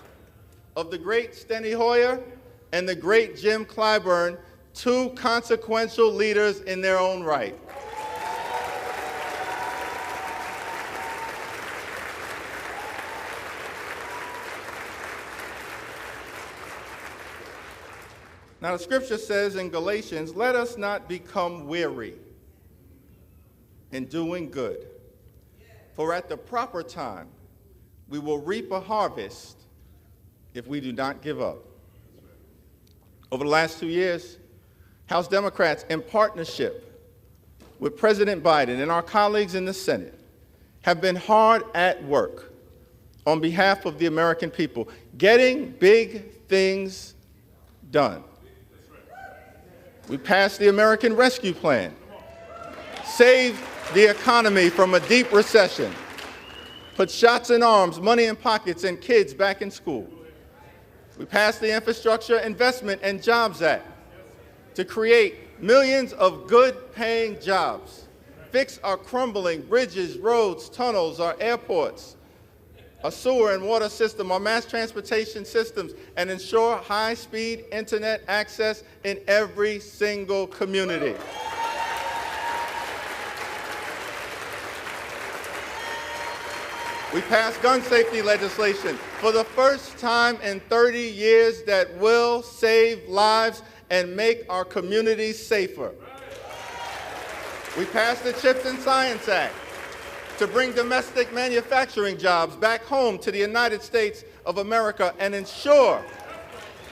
of the great Steny Hoyer and the great Jim Clyburn, 2 consequential leaders in their own right. Now, the scripture says in Galatians, let us not become weary in doing good, for at the proper time we will reap a harvest if we do not give up. Over the last 2 years, House Democrats, in partnership with President Biden and our colleagues in the Senate, have been hard at work on behalf of the American people, getting big things done. We passed the American Rescue Plan, saved the economy from a deep recession, put shots in arms, money in pockets, and kids back in school. We passed the Infrastructure Investment and Jobs Act to create millions of good-paying jobs, fix our crumbling bridges, roads, tunnels, our airports, a sewer and water system, our mass transportation systems, and ensure high-speed internet access in every single community. We passed gun safety legislation for the first time in 30 years that will save lives and make our communities safer. We passed the Chips and Science Act to bring domestic manufacturing jobs back home to the United States of America and ensure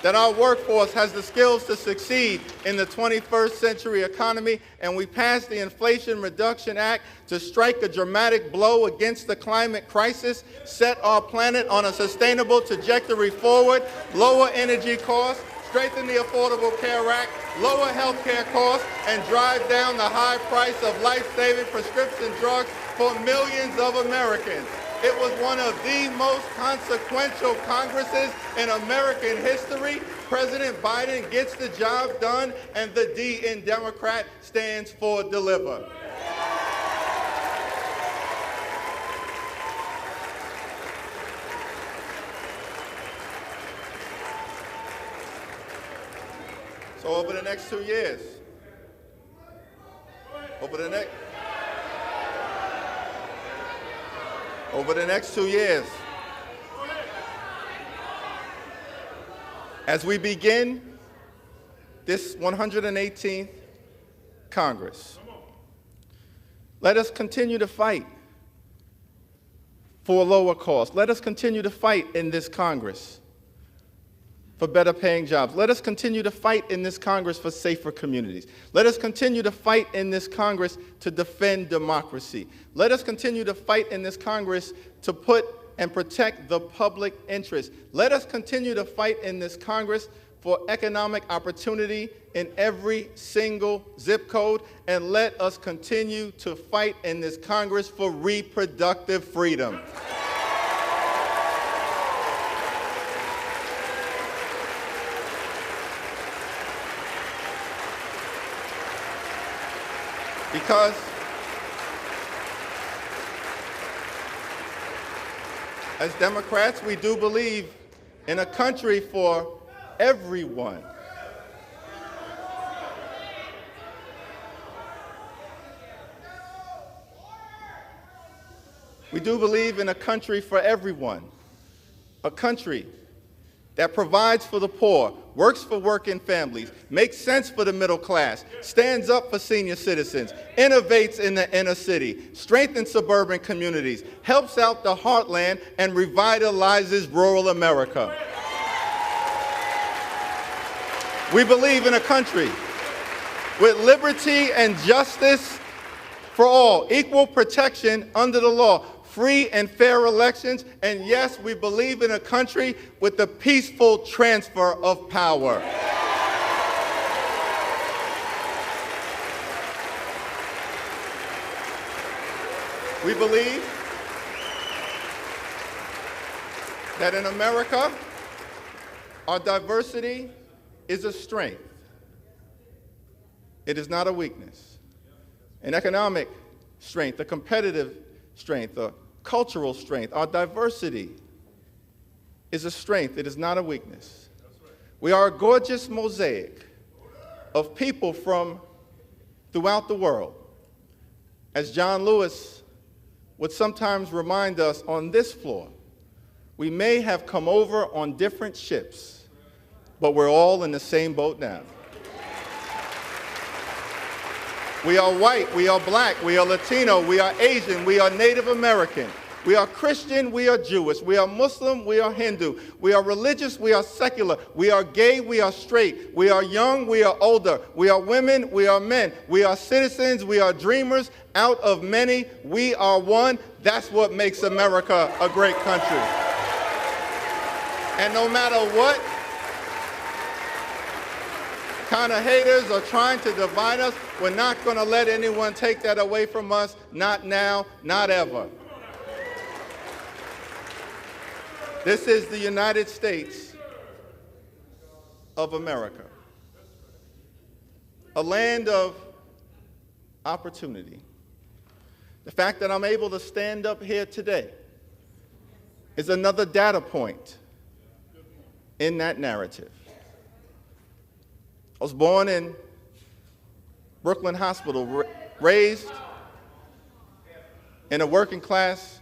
that our workforce has the skills to succeed in the 21st century economy. And we passed the Inflation Reduction Act to strike a dramatic blow against the climate crisis, set our planet on a sustainable trajectory forward, lower energy costs, strengthen the Affordable Care Act, lower health care costs, and drive down the high price of life-saving prescription drugs for millions of Americans. It was one of the most consequential Congresses in American history. President Biden gets the job done, and the D in Democrat stands for deliver. So over the next 2 years, over the next 2 years, as we begin this 118th Congress, let us continue to fight for lower costs. Let us continue to fight in this Congress for better paying jobs. Let us continue to fight in this Congress for safer communities. Let us continue to fight in this Congress to defend democracy. Let us continue to fight in this Congress to put and protect the public interest. Let us continue to fight in this Congress for economic opportunity in every single zip code. And let us continue to fight in this Congress for reproductive freedom. Because as Democrats, we do believe in a country for everyone. We do believe in a country for everyone, a country that provides for the poor, works for working families, makes sense for the middle class, stands up for senior citizens, innovates in the inner city, strengthens suburban communities, helps out the heartland, and revitalizes rural America. We believe in a country with liberty and justice for all, equal protection under the law, free and fair elections, and yes, we believe in a country with the peaceful transfer of power. We believe that in America, our diversity is a strength. It is not a weakness. An economic strength, a competitive strength, a cultural strength. Our diversity is a strength. It is not a weakness. We are a gorgeous mosaic of people from throughout the world. As John Lewis would sometimes remind us on this floor, we may have come over on different ships, but we're all in the same boat now. We are white, we are black, we are Latino, we are Asian, we are Native American, we are Christian, we are Jewish, we are Muslim, we are Hindu, we are religious, we are secular, we are gay, we are straight, we are young, we are older, we are women, we are men, we are citizens, we are dreamers. Out of many, we are one. That's what makes America a great country. And no matter what kind of haters are trying to divide us, we're not going to let anyone take that away from us. Not now, not ever. This is the United States of America, a land of opportunity. The fact that I'm able to stand up here today is another data point in that narrative. I was born in Brooklyn Hospital, raised in a working class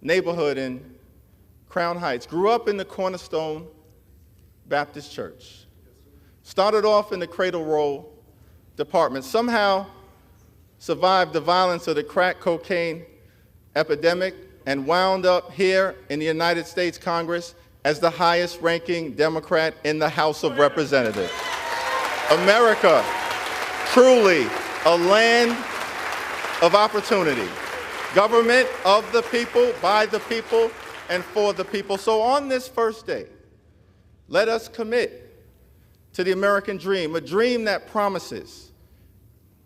neighborhood in Crown Heights, grew up in the Cornerstone Baptist Church, started off in the cradle roll department, somehow survived the violence of the crack cocaine epidemic, and wound up here in the United States Congress as the highest ranking Democrat in the House of Representatives. America, truly a land of opportunity. Government of the people, by the people, and for the people. So on this first day, let us commit to the American dream, a dream that promises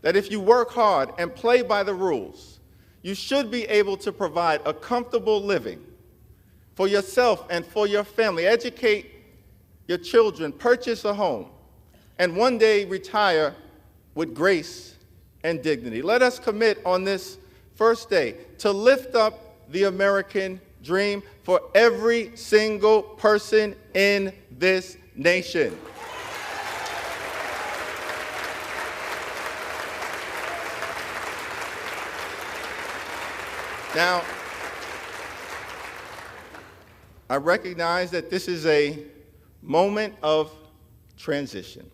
that if you work hard and play by the rules, you should be able to provide a comfortable living for yourself and for your family, educate your children, purchase a home, and one day retire with grace and dignity. Let us commit on this first day to lift up the American dream for every single person in this nation. Now, I recognize that this is a moment of transition.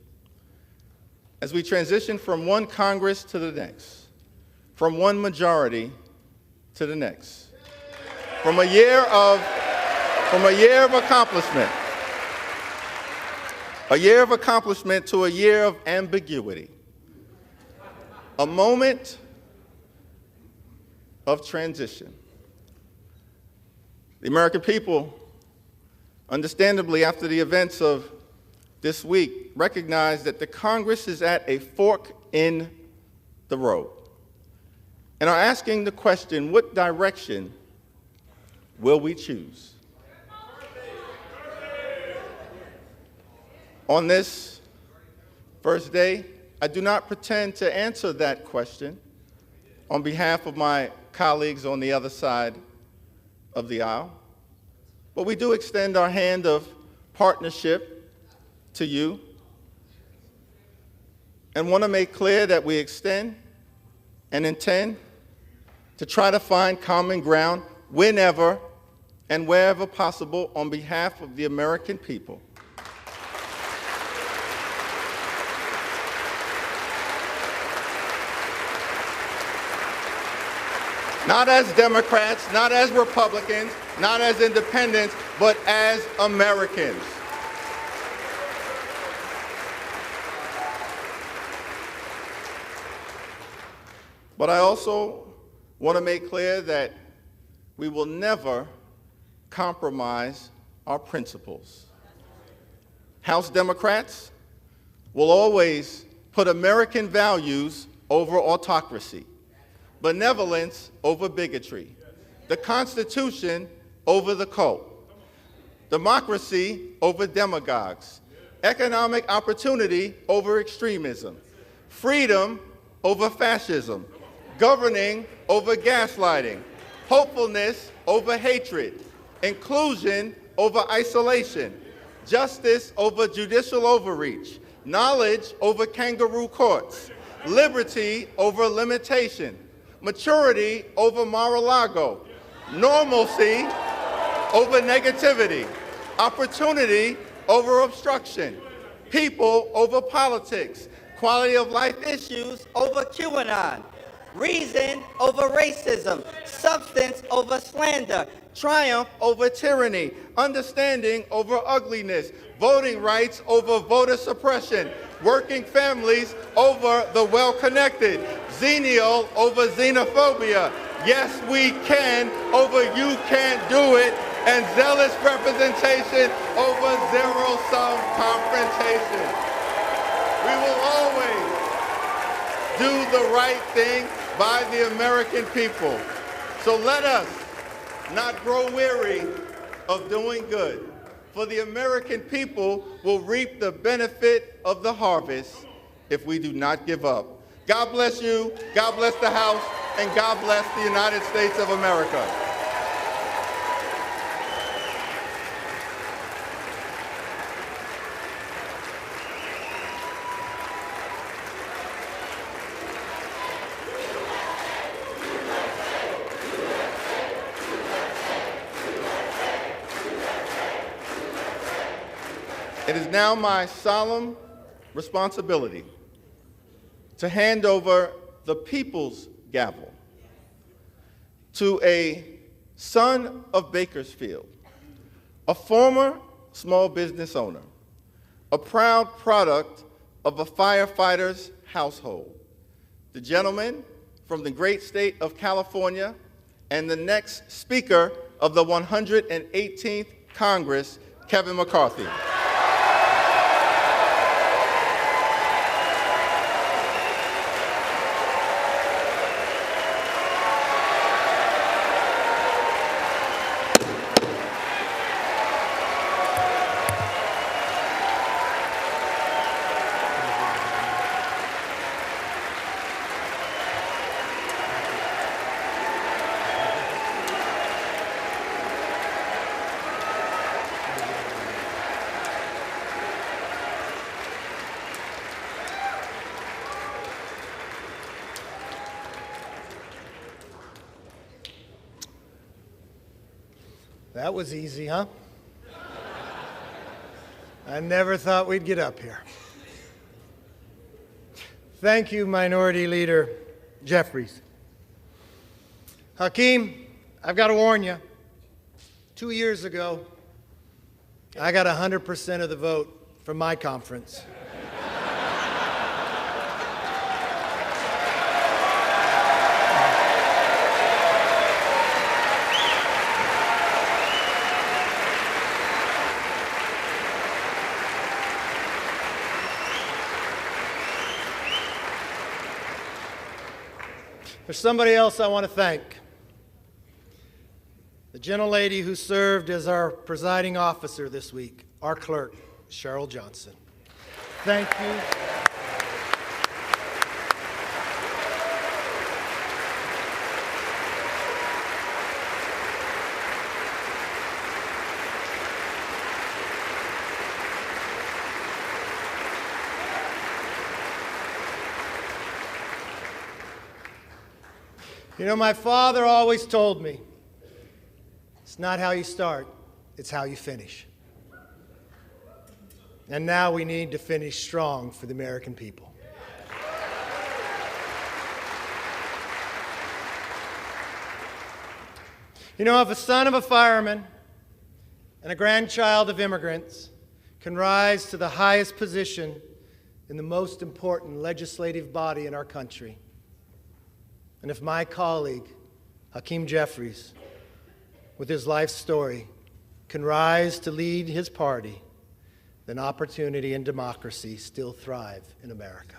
As we transition from one Congress to the next, from one majority to the next, from a year of accomplishment to a year of ambiguity, a moment of transition. The American people, understandably, after the events of this week, recognize that the Congress is at a fork in the road and are asking the question, what direction will we choose? On this first day, I do not pretend to answer that question on behalf of my colleagues on the other side of the aisle, but we do extend our hand of partnership to you and want to make clear that we extend and intend to try to find common ground whenever and wherever possible on behalf of the American people. Not as Democrats, not as Republicans, not as independents, but as Americans. But I also want to make clear that we will never compromise our principles. House Democrats will always put American values over autocracy, benevolence over bigotry, the Constitution over the cult, democracy over demagogues, economic opportunity over extremism, freedom over fascism, governing over gaslighting, hopefulness over hatred, inclusion over isolation, justice over judicial overreach, knowledge over kangaroo courts, liberty over limitation, maturity over Mar-a-Lago, normalcy over negativity, opportunity over obstruction, people over politics, Quality of life issues over QAnon. Reason over racism. Substance over slander. triumph over tyranny, understanding over ugliness, voting rights over voter suppression, working families over the well-connected, xenial over xenophobia, yes we can over you can't do it, and zealous representation over zero-sum confrontation. We will always do the right thing by the American people. So let us not grow weary of doing good, for the American people will reap the benefit of the harvest if we do not give up. God bless you, God bless the House, and God bless the United States of America. It is now my solemn responsibility to hand over the people's gavel to a son of Bakersfield, a former small business owner, a proud product of a firefighter's household, the gentleman from the great state of California and the next Speaker of the 118th Congress, Kevin McCarthy. That was easy, huh? I never thought we'd get up here. Thank you, Minority Leader Jeffries. Hakeem, I've got to warn you. 2 years ago, I got 100% of the vote from my conference. There's somebody else I want to thank. The gentlelady who served as our presiding officer this week, our clerk, Cheryl Johnson. Thank you. You know, my father always told me, it's not how you start, it's how you finish. And now we need to finish strong for the American people. You know, if a son of a fireman and a grandchild of immigrants can rise to the highest position in the most important legislative body in our country, And if my colleague, Hakeem Jeffries, with his life story, can rise to lead his party, then opportunity and democracy still thrive in America.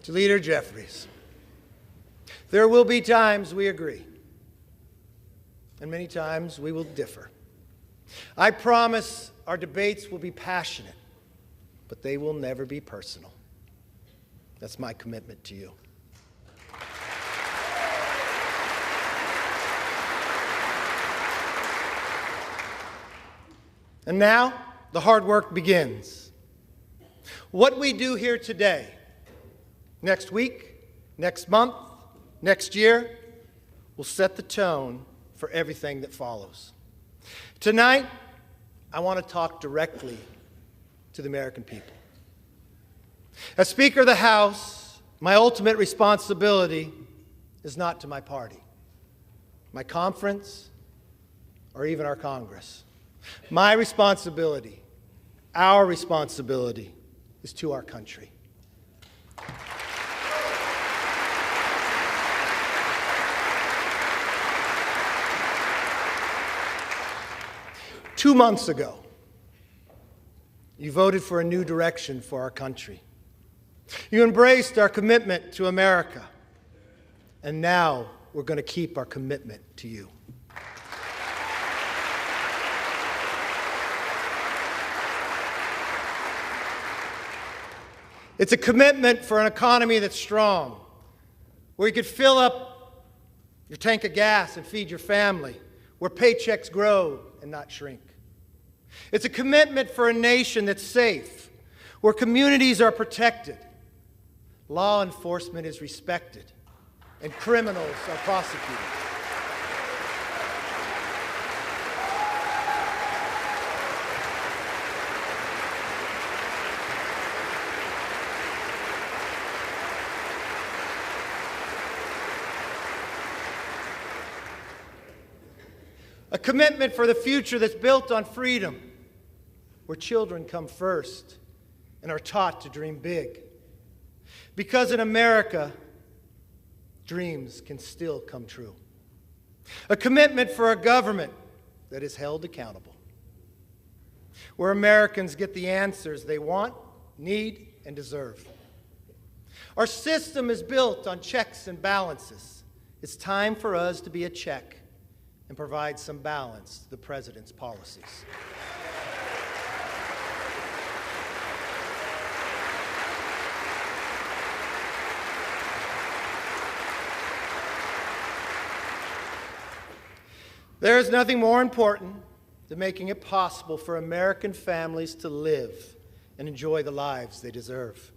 To Leader Jeffries, there will be times we agree, and many times we will differ. I promise our debates will be passionate, but they will never be personal. That's my commitment to you. And now, the hard work begins. What we do here today, next week, next month, next year, will set the tone for everything that follows. Tonight, I want to talk directly to the American people. As Speaker of the House, my ultimate responsibility is not to my party, my conference, or even our Congress. My responsibility, our responsibility, is to our country. Two months ago, you voted for a new direction for our country. You embraced our commitment to America, and now we're going to keep our commitment to you. It's a commitment for an economy that's strong, where you could fill up your tank of gas and feed your family, where paychecks grow and not shrink. It's a commitment for a nation that's safe, where communities are protected, law enforcement is respected, and criminals are prosecuted. A commitment for the future that's built on freedom, where children come first and are taught to dream big. Because in America, dreams can still come true. A commitment for a government that is held accountable, where Americans get the answers they want, need, and deserve. Our system is built on checks and balances. It's time for us to be a check and provide some balance to the President's policies. There is nothing more important than making it possible for American families to live and enjoy the lives they deserve.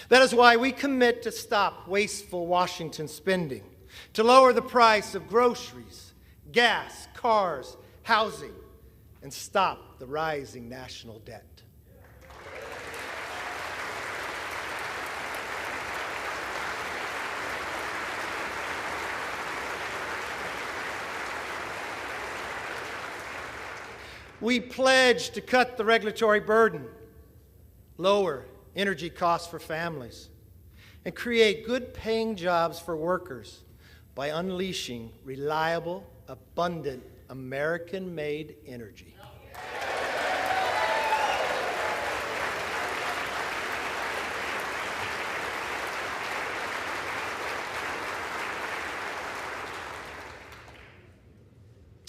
That is why we commit to stop wasteful Washington spending, to lower the price of groceries, gas, cars, housing, and stop the rising national debt. We pledge to cut the regulatory burden, lower energy costs for families, and create good-paying jobs for workers by unleashing reliable, abundant, American-made energy.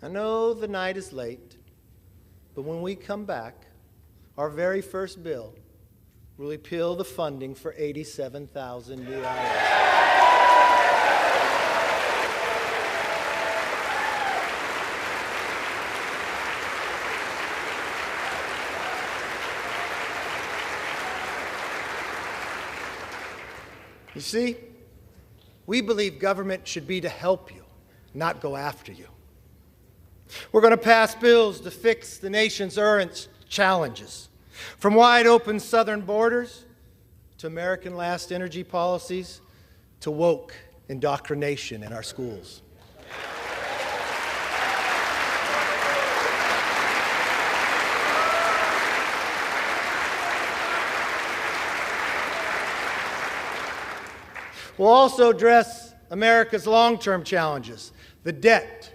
I know the night is late, but when we come back, our very first bill will repeal the funding for 87,000 new hours. You see, we believe government should be to help you, not go after you. We're going to pass bills to fix the nation's current challenges, from wide open southern borders to American last energy policies, to woke indoctrination in our schools. We'll also address America's long-term challenges, the debt,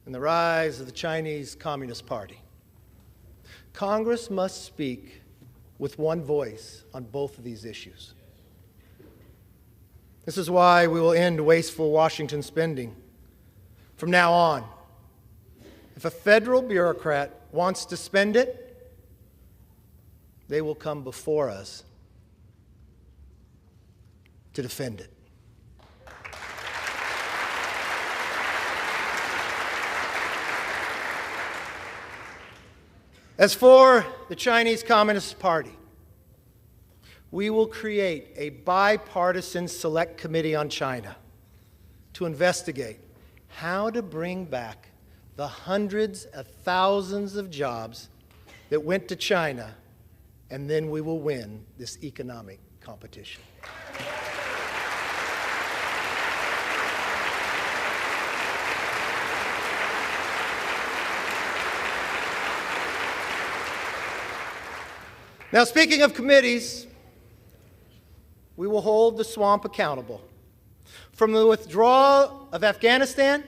and the rise of the Chinese Communist Party. Congress must speak with one voice on both of these issues. This is why we will end wasteful Washington spending. From now on, if a federal bureaucrat wants to spend it, they will come before us to defend it. As for the Chinese Communist Party, we will create a bipartisan select committee on China to investigate how to bring back the hundreds of thousands of jobs that went to China, and then we will win this economic competition. Now, speaking of committees, we will hold the swamp accountable. From the withdrawal of Afghanistan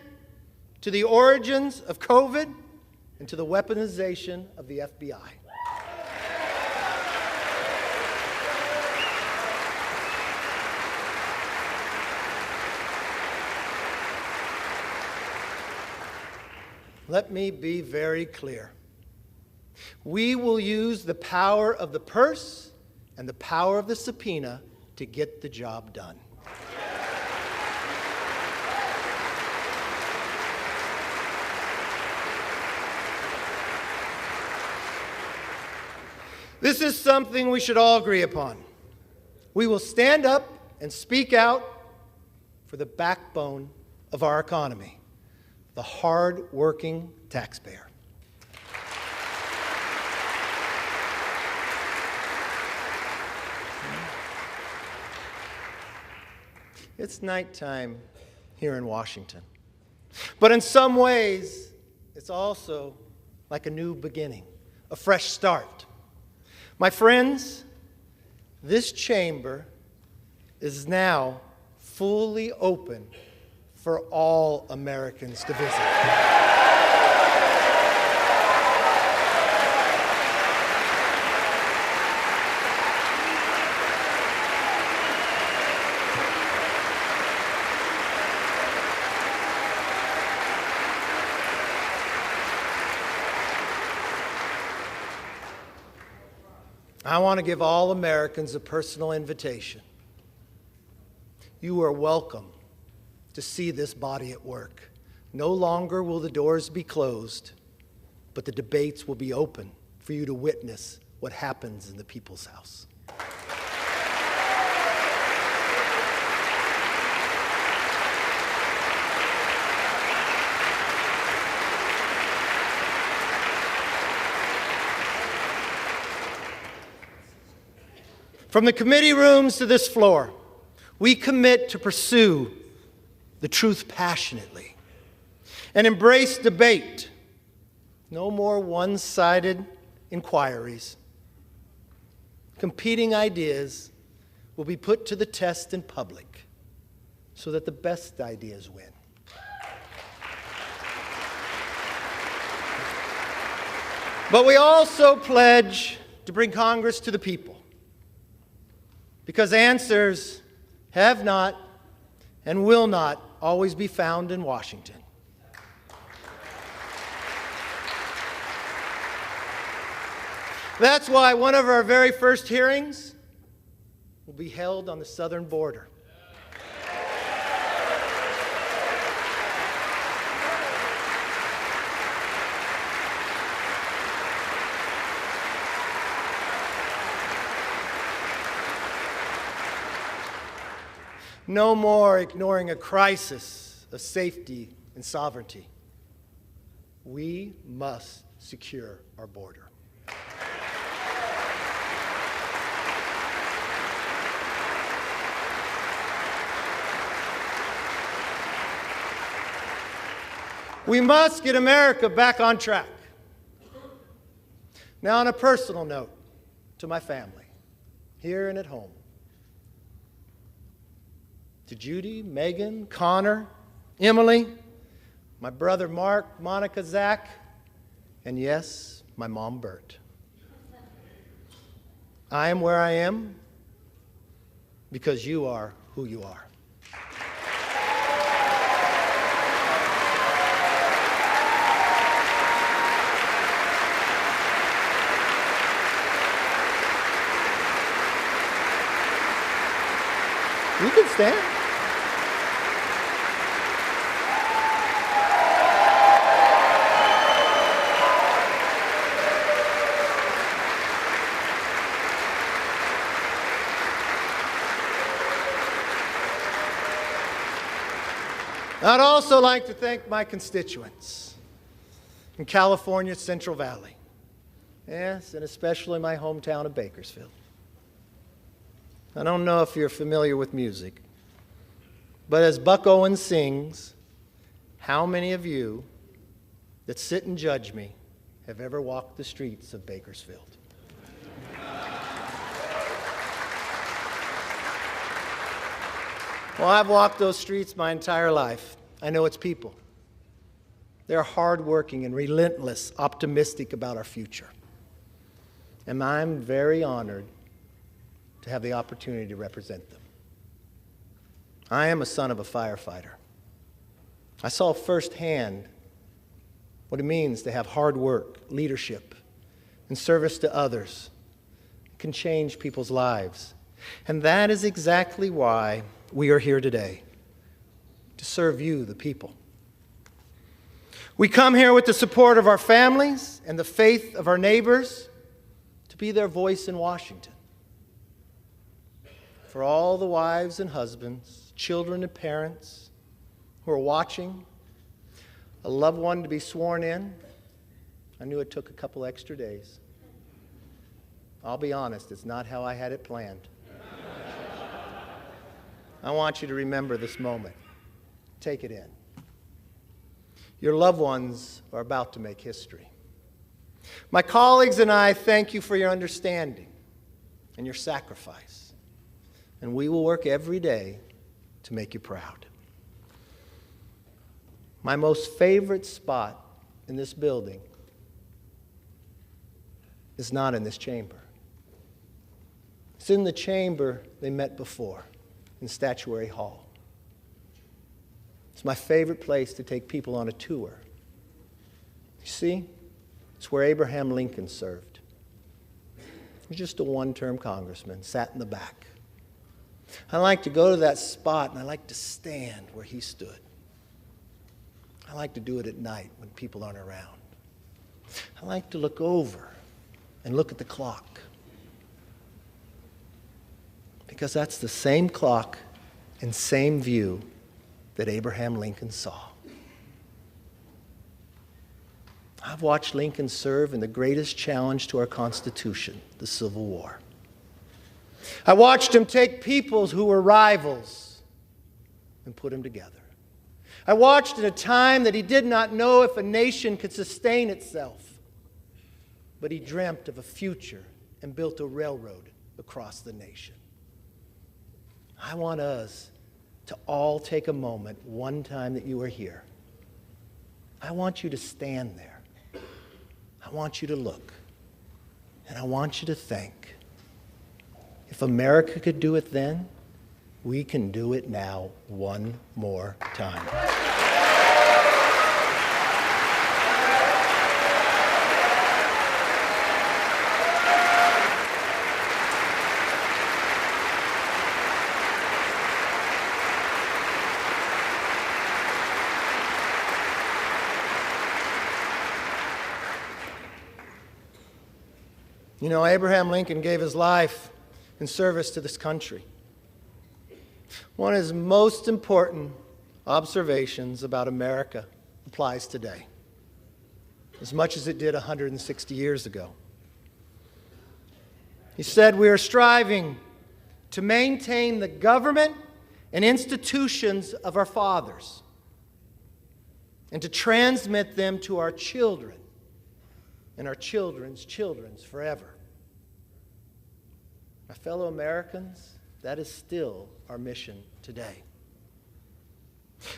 to the origins of COVID and to the weaponization of the FBI. Let me be very clear. We will use the power of the purse and the power of the subpoena to get the job done. This is something we should all agree upon. We will stand up and speak out for the backbone of our economy, the hard-working taxpayer. It's nighttime here in Washington. But in some ways, it's also like a new beginning, a fresh start. My friends, this chamber is now fully open for all Americans to visit. I want to give all Americans a personal invitation. You are welcome to see this body at work. No longer will the doors be closed, but the debates will be open for you to witness what happens in the people's house. From the committee rooms to this floor, we commit to pursue the truth passionately and embrace debate. No more one-sided inquiries. Competing ideas will be put to the test in public so that the best ideas win. But we also pledge to bring Congress to the people, because answers have not and will not always be found in Washington. That's why one of our very first hearings will be held on the southern border. No more ignoring a crisis of safety and sovereignty. We must secure our border. We must get America back on track. Now, on a personal note, to my family, here and at home, to Judy, Megan, Connor, Emily, my brother Mark, Monica, Zach, and yes, my mom, Bert. I am where I am because you are who you are. You can stand. I'd also like to thank my constituents in California's Central Valley. Yes, and especially my hometown of Bakersfield. I don't know if you're familiar with music, but as Buck Owens sings, how many of you that sit and judge me have ever walked the streets of Bakersfield? Well, I've walked those streets my entire life. I know its people. They're hardworking and relentless, optimistic about our future. And I'm very honored to have the opportunity to represent them. I am a son of a firefighter. I saw firsthand what it means to have hard work, leadership, and service to others. It can change people's lives. And that is exactly why we are here today, to serve you, the people. We come here with the support of our families and the faith of our neighbors to be their voice in Washington. For all the wives and husbands, children and parents who are watching, a loved one to be sworn in, I knew it took a couple extra days. I'll be honest, it's not how I had it planned. I want you to remember this moment. Take it in. Your loved ones are about to make history. My colleagues and I thank you for your understanding and your sacrifice. And we will work every day to make you proud. My most favorite spot in this building is not in this chamber. It's in the chamber they met before, in Statuary Hall. It's my favorite place to take people on a tour. You see, it's where Abraham Lincoln served. He was just a one-term congressman, sat in the back. I like to go to that spot and I like to stand where he stood. I like to do it at night when people aren't around. I like to look over and look at the clock. Because that's the same clock and same view that Abraham Lincoln saw. I've watched Lincoln serve in the greatest challenge to our Constitution, the Civil War. I watched him take peoples who were rivals and put them together. I watched in a time that he did not know if a nation could sustain itself, but he dreamt of a future and built a railroad across the nation. I want us to all take a moment one time that you are here. I want you to stand there. I want you to look. And I want you to think. If America could do it then, we can do it now one more time. You know, Abraham Lincoln gave his life in service to this country. One of his most important observations about America applies today, as much as it did 160 years ago. He said, "We are striving to maintain the government and institutions of our fathers and to transmit them to our children and our children's children's forever. My fellow Americans, that is still our mission today.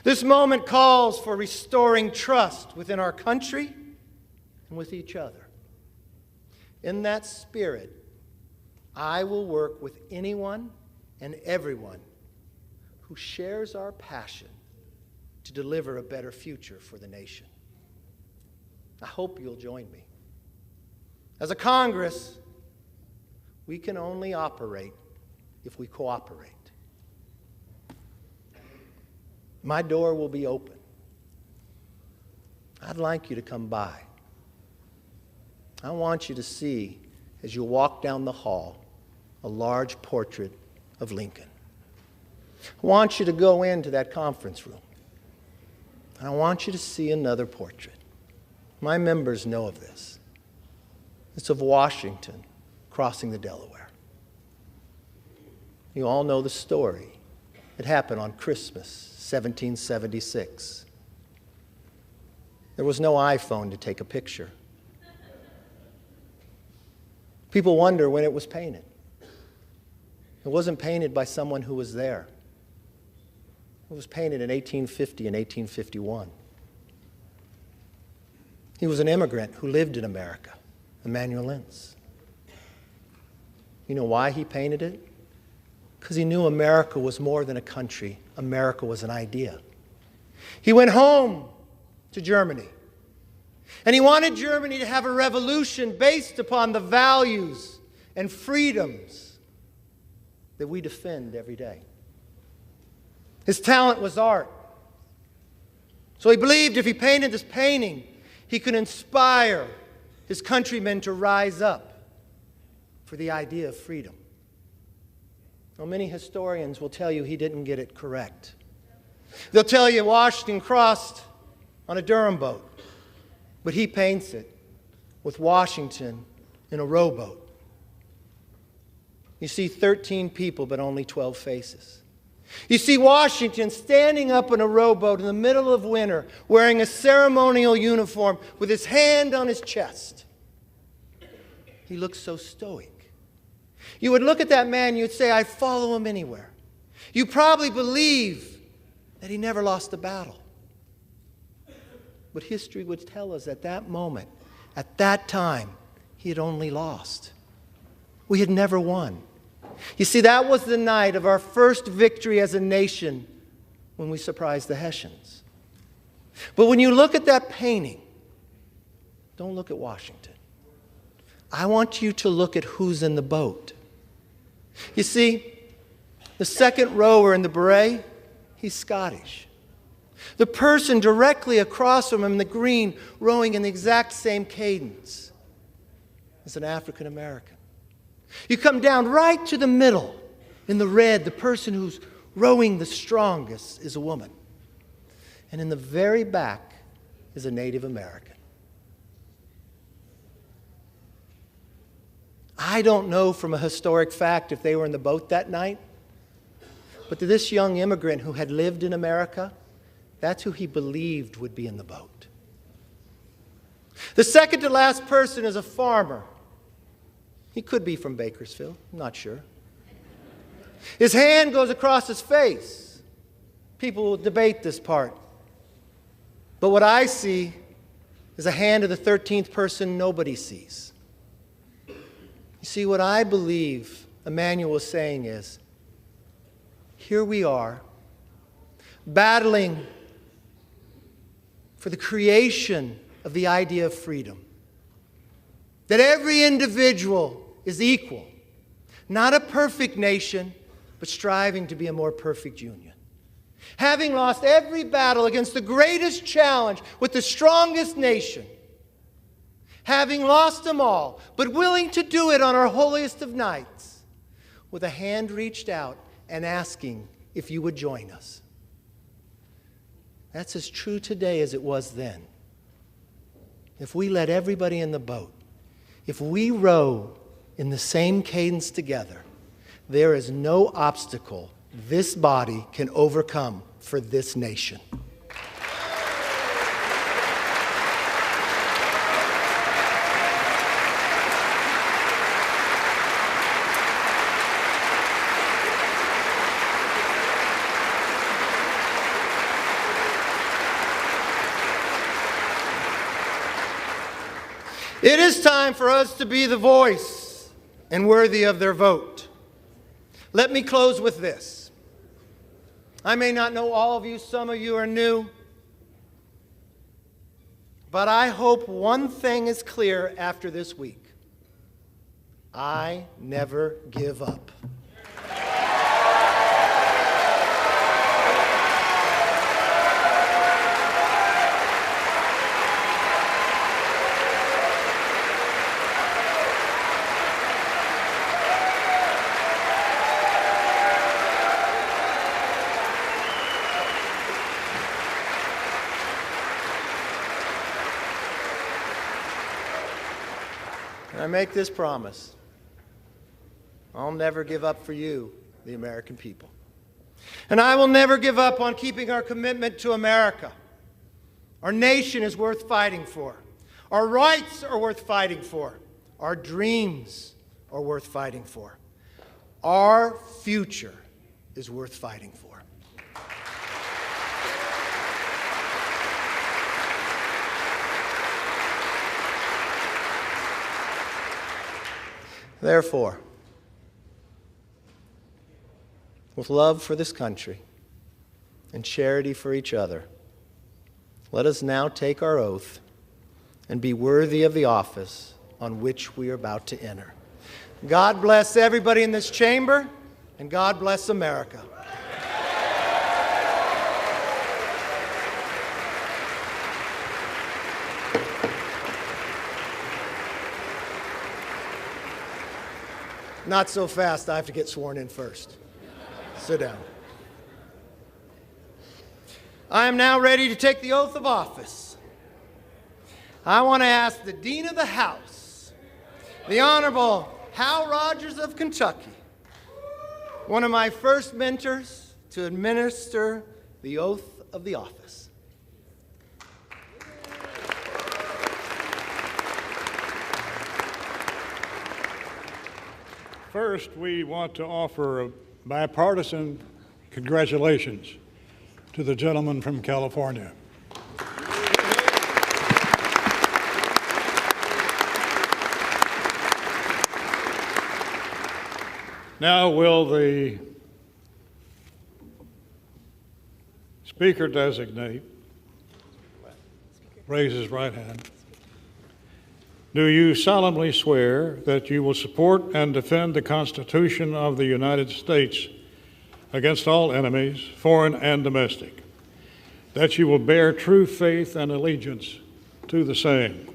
This moment calls for restoring trust within our country and with each other. In that spirit, I will work with anyone and everyone who shares our passion to deliver a better future for the nation. I hope you'll join me. As a Congress, we can only operate if we cooperate. My door will be open. I'd like you to come by. I want you to see, as you walk down the hall, a large portrait of Lincoln. I want you to go into that conference room. And I want you to see another portrait. My members know of this. It's of Washington crossing the Delaware. You all know the story. It happened on Christmas, 1776. There was no iPhone to take a picture. People wonder when it was painted. It wasn't painted by someone who was there. It was painted in 1850 and 1851. He was an immigrant who lived in America, Emanuel Lentz. You know why he painted it? Because he knew America was more than a country. America was an idea. He went home to Germany, and he wanted Germany to have a revolution based upon the values and freedoms that we defend every day. His talent was art. So he believed if he painted this painting, he could inspire his countrymen to rise up for the idea of freedom. Well, many historians will tell you he didn't get it correct. They'll tell you Washington crossed on a Durham boat, but he paints it with Washington in a rowboat. You see 13 people, but only 12 faces. You see Washington standing up in a rowboat in the middle of winter, wearing a ceremonial uniform with his hand on his chest. He looks so stoic. You would look at that man, you'd say, I'd follow him anywhere. You probably believe that he never lost a battle. But history would tell us at that moment, at that time, he had only lost. We had never won. You see, that was the night of our first victory as a nation when we surprised the Hessians. But when you look at that painting, don't look at Washington. I want you to look at who's in the boat. You see, the second rower in the beret, he's Scottish. The person directly across from him in the green, rowing in the exact same cadence, is an African American. You come down right to the middle in the red, the person who's rowing the strongest is a woman. And in the very back is a Native American. I don't know from a historic fact if they were in the boat that night, but to this young immigrant who had lived in America, that's who he believed would be in the boat. The second to last person is a farmer. He could be from Bakersfield, I'm not sure. His hand goes across his face. People will debate this part. But what I see is a hand of the 13th person nobody sees. You see, what I believe Emmanuel was saying is, here we are, battling for the creation of the idea of freedom. That every individual is equal. Not a perfect nation, but striving to be a more perfect union. Having lost every battle against the greatest challenge with the strongest nation, having lost them all, but willing to do it on our holiest of nights, with a hand reached out and asking if you would join us. That's as true today as it was then. If we let everybody in the boat, if we row in the same cadence together, there is no obstacle this body can overcome for this nation. It is time for us to be the voice and worthy of their vote. Let me close with this. I may not know all of you, some of you are new, but I hope one thing is clear after this week. I never give up. And I make this promise. I'll never give up for you, the American people. And I will never give up on keeping our commitment to America. Our nation is worth fighting for. Our rights are worth fighting for. Our dreams are worth fighting for. Our future is worth fighting for. Therefore, with love for this country and charity for each other, let us now take our oath and be worthy of the office on which we are about to enter. God bless everybody in this chamber, and God bless America. Not so fast. I have to get sworn in first. Sit down. I am now ready to take the oath of office. I want to ask the Dean of the House, the Honorable Hal Rogers of Kentucky, one of my first mentors, to administer the oath of the office. First, we want to offer a bipartisan congratulations to the gentleman from California. Now, will the Speaker designate raise his right hand? Do you solemnly swear that you will support and defend the Constitution of the United States against all enemies, foreign and domestic, that you will bear true faith and allegiance to the same,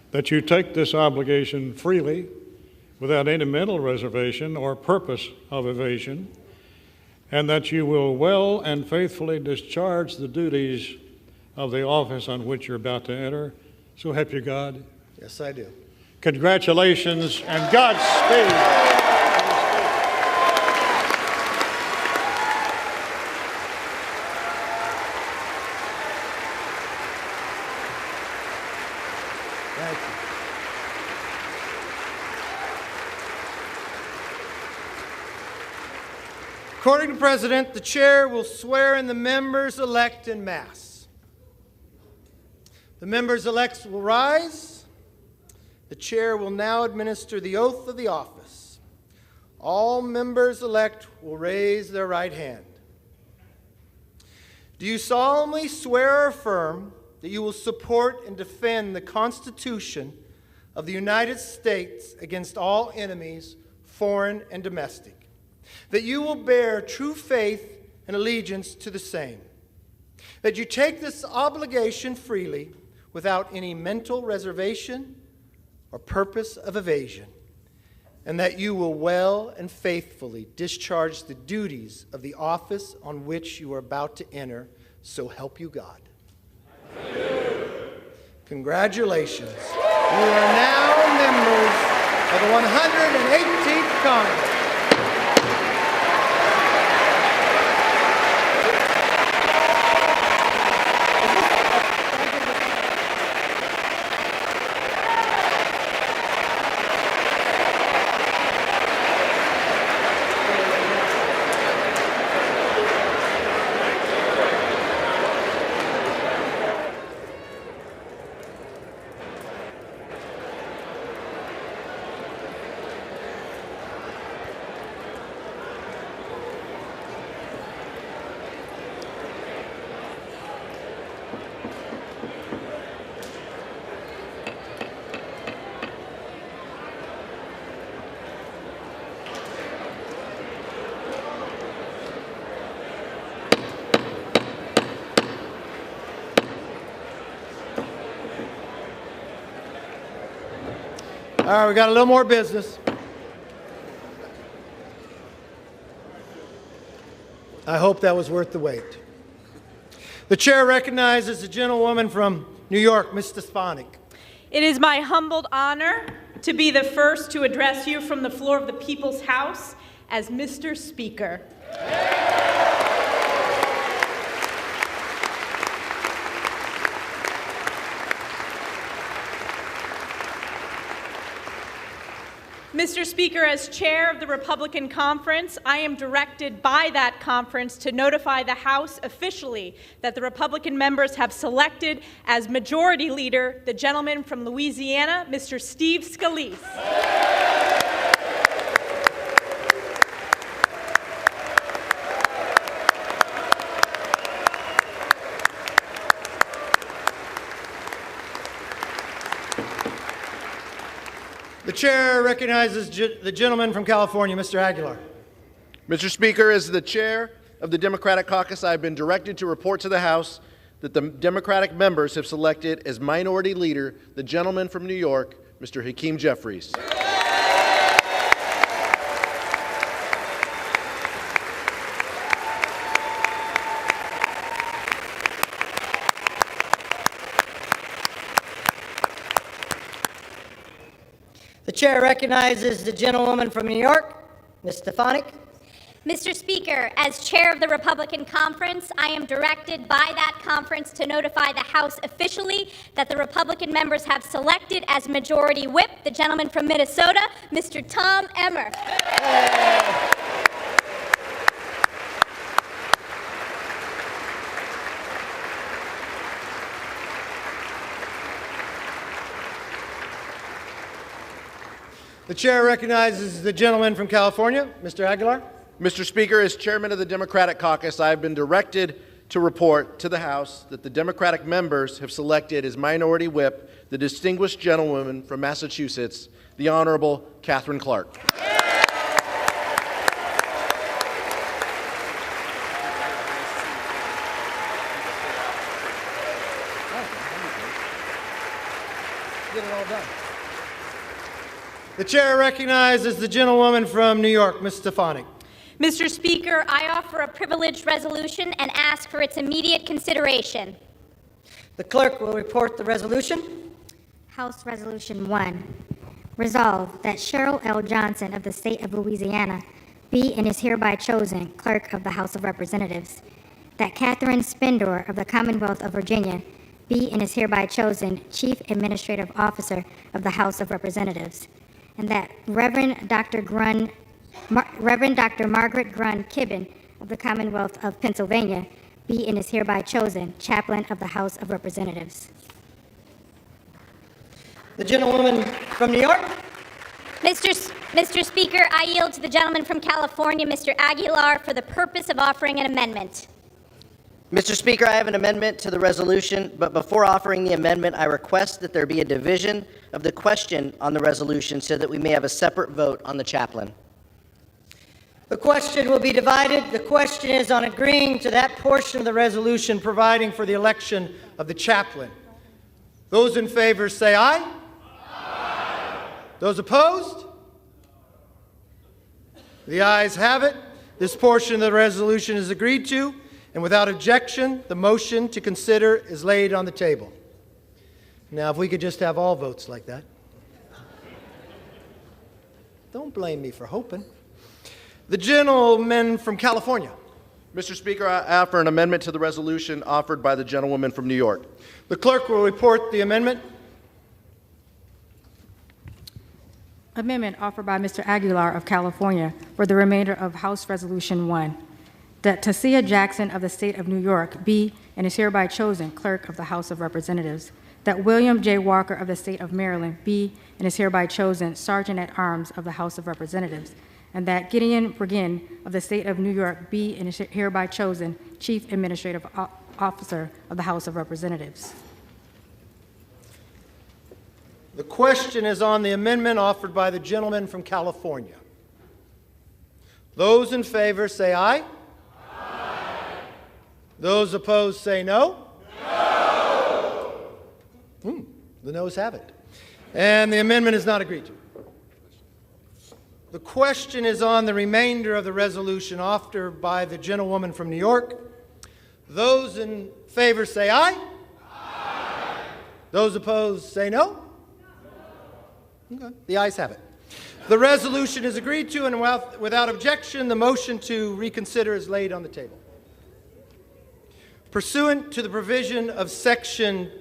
that you take this obligation freely without any mental reservation or purpose of evasion, and that you will well and faithfully discharge the duties of the office on which you're about to enter? So help you God. Yes, I do. Congratulations and Godspeed. Thank you. According to the President, the Chair will swear in the members-elect en masse. The members-elect will rise. The Chair will now administer the oath of the office. All members-elect will raise their right hand. Do you solemnly swear or affirm that you will support and defend the Constitution of the United States against all enemies, foreign and domestic, that you will bear true faith and allegiance to the same, that you take this obligation freely without any mental reservation or purpose of evasion, and that you will well and faithfully discharge the duties of the office on which you are about to enter, so help you God. Congratulations. You are now members of the 118th Congress. All right, we got a little more business. I hope that was worth the wait. The chair recognizes the gentlewoman from New York, Ms. Stefanik. It is my humbled honor to be the first to address you from the floor of the People's House as Mr. Speaker. Mr. Speaker, as chair of the Republican Conference, I am directed by that conference to notify the House officially that the Republican members have selected as Majority Leader the gentleman from Louisiana, Mr. Steve Scalise. The chair recognizes the gentleman from California, Mr. Aguilar. Mr. Speaker, as the chair of the Democratic Caucus, I have been directed to report to the House that the Democratic members have selected as Minority Leader the gentleman from New York, Mr. Hakeem Jeffries. The chair recognizes the gentlewoman from New York, Ms. Stefanik. Mr. Speaker, as chair of the Republican Conference, I am directed by that conference to notify the House officially that the Republican members have selected as Majority Whip the gentleman from Minnesota, Mr. Tom Emmer. The chair recognizes the gentleman from California, Mr. Aguilar. Mr. Speaker, as chairman of the Democratic Caucus, I have been directed to report to the House that the Democratic members have selected as Minority Whip the distinguished gentlewoman from Massachusetts, the Honorable Catherine Clark. Get it all done. The chair recognizes the gentlewoman from New York, Ms. Stefanik. Mr. Speaker, I offer a privileged resolution and ask for its immediate consideration. The clerk will report the resolution. House Resolution 1. Resolved that Cheryl L. Johnson of the state of Louisiana be and is hereby chosen Clerk of the House of Representatives. That Catherine Spindor of the Commonwealth of Virginia be and is hereby chosen Chief Administrative Officer of the House of Representatives. And that Reverend Dr. Margaret Grun Kibben of the Commonwealth of Pennsylvania be and is hereby chosen Chaplain of the House of Representatives. The gentlewoman from New York. Mr. Speaker, I yield to the gentleman from California, Mr. Aguilar, for the purpose of offering an amendment. Mr. Speaker, I have an amendment to the resolution, but before offering the amendment, I request that there be a division of the question on the resolution so that we may have a separate vote on the chaplain. The question will be divided. The question is on agreeing to that portion of the resolution providing for the election of the chaplain. Those in favor say aye. Aye. Those opposed? The ayes have it. This portion of the resolution is agreed to, and without objection, the motion to consider is laid on the table. Now, if we could just have all votes like that. Don't blame me for hoping. The gentleman from California. Mr. Speaker, I offer an amendment to the resolution offered by the gentlewoman from New York. The clerk will report the amendment. Amendment offered by Mr. Aguilar of California for the remainder of House Resolution 1. That Tasia Jackson of the state of New York be and is hereby chosen Clerk of the House of Representatives. That William J. Walker of the state of Maryland be and is hereby chosen Sergeant at Arms of the House of Representatives. And that Gideon Bergin of the state of New York be and is hereby chosen Chief Administrative Officer of the House of Representatives. The question is on the amendment offered by the gentleman from California. Those in favor say aye. Aye. Those opposed say no. No. The noes have it. And the amendment is not agreed to. The question is on the remainder of the resolution offered by the gentlewoman from New York. Those in favor say aye. Aye. Those opposed say no. Okay. The ayes have it. The resolution is agreed to, and without objection, the motion to reconsider is laid on the table. Pursuant to the provision of Section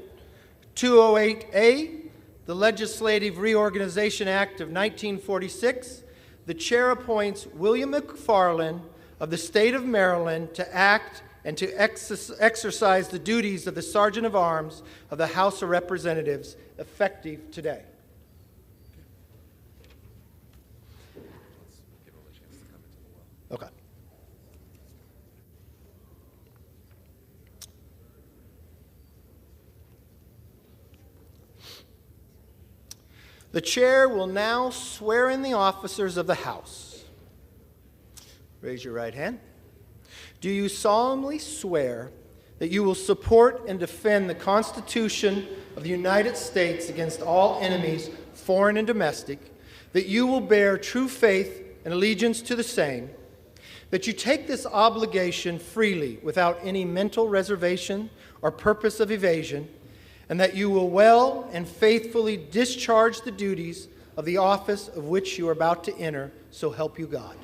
208A, the Legislative Reorganization Act of 1946, the chair appoints William McFarland of the state of Maryland to act and to exercise the duties of the Sergeant of Arms of the House of Representatives effective today. Okay. The chair will now swear in the officers of the House. Raise your right hand. Do you solemnly swear that you will support and defend the Constitution of the United States against all enemies, foreign and domestic, that you will bear true faith and allegiance to the same, that you take this obligation freely without any mental reservation or purpose of evasion, and that you will well and faithfully discharge the duties of the office of which you are about to enter, so help you God?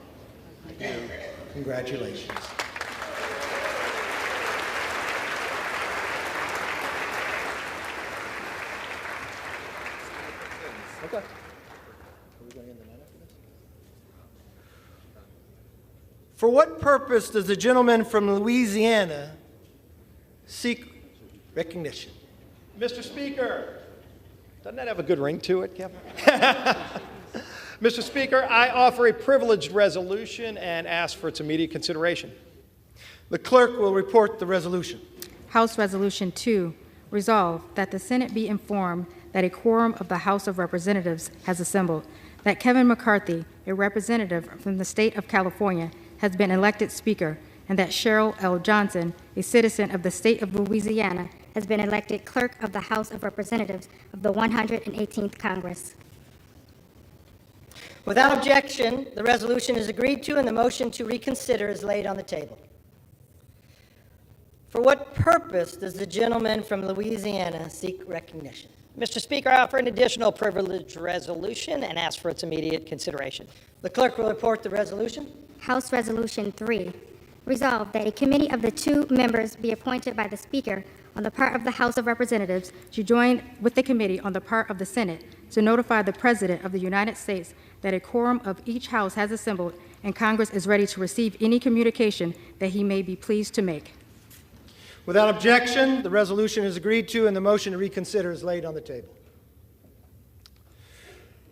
I do. Congratulations. Okay. Are we going in the night after this? For what purpose does the gentleman from Louisiana seek recognition? Mr. Speaker, doesn't that have a good ring to it, Kevin? Mr. Speaker, I offer a privileged resolution and ask for its immediate consideration. The clerk will report the resolution. House Resolution 2, resolve that the Senate be informed that a quorum of the House of Representatives has assembled, that Kevin McCarthy, a representative from the state of California, has been elected Speaker, and that Cheryl L. Johnson, a citizen of the state of Louisiana, has been elected Clerk of the House of Representatives of the 118th Congress. Without objection, the resolution is agreed to and the motion to reconsider is laid on the table. For what purpose does the gentleman from Louisiana seek recognition? Mr. Speaker, I offer an additional privileged resolution and ask for its immediate consideration. The clerk will report the resolution. House Resolution 3, resolved that a committee of the 2 members be appointed by the Speaker on the part of the House of Representatives to join with the committee on the part of the Senate to notify the President of the United States that a quorum of each House has assembled and Congress is ready to receive any communication that he may be pleased to make. Without objection, the resolution is agreed to and the motion to reconsider is laid on the table.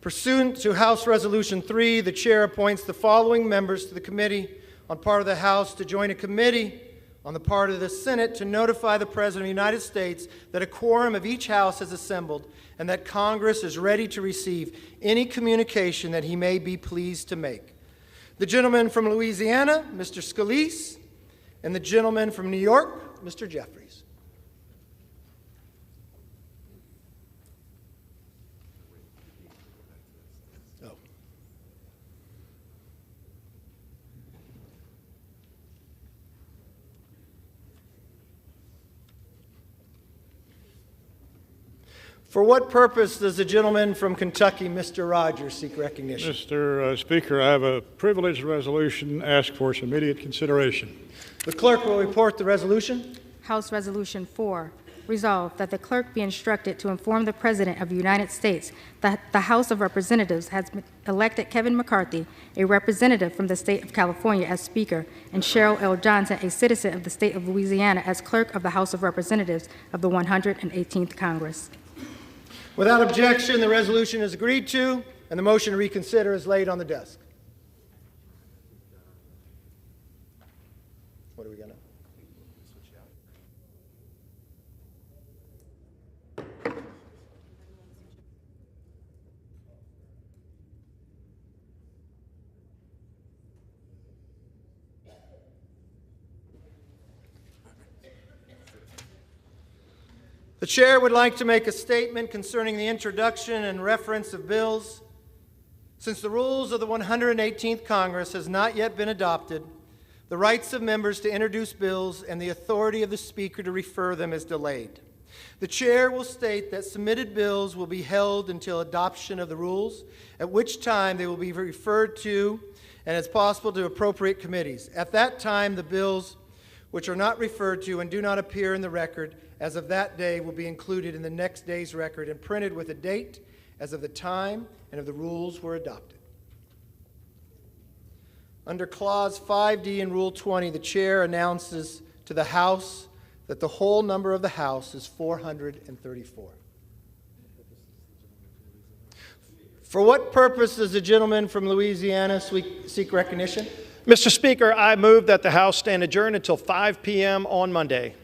Pursuant to House Resolution 3, the chair appoints the following members to the committee on part of the House to join a committee on the part of the Senate to notify the President of the United States that a quorum of each House has assembled and that Congress is ready to receive any communication that he may be pleased to make. The gentleman from Louisiana, Mr. Scalise, and the gentleman from New York, Mr. Jeffries. For what purpose does the gentleman from Kentucky, Mr. Rogers, seek recognition? Mr. Speaker, I have a privileged resolution, ask for its immediate consideration. The clerk will report the resolution. House Resolution 4, resolved that the clerk be instructed to inform the President of the United States that the House of Representatives has elected Kevin McCarthy, a representative from the state of California, as Speaker, and Cheryl L. Johnson, a citizen of the state of Louisiana, as Clerk of the House of Representatives of the 118th Congress. Without objection, the resolution is agreed to, and the motion to reconsider is laid on the desk. What are we going to? The The chair would like to make a statement concerning the introduction and reference of bills. Since the rules of the 118th Congress has not yet been adopted, the rights of members to introduce bills and the authority of the Speaker to refer them is delayed. The chair will state that submitted bills will be held until adoption of the rules, at which time they will be referred to and, as possible, to appropriate committees. At that time, the bills which are not referred to and do not appear in the record as of that day will be included in the next day's record and printed with a date as of the time and of the rules were adopted. Under Clause 5D in Rule 20, the chair announces to the House that the whole number of the House is 434. For what purpose does the gentleman from Louisiana seek recognition? Mr. Speaker, I move that the House stand adjourned until 5 p.m. on Monday.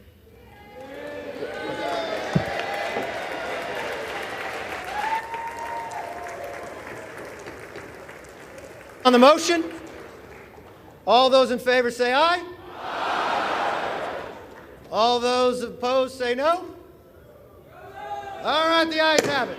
On the motion, all those in favor say aye. Aye. All those opposed say no. All right, the ayes have it.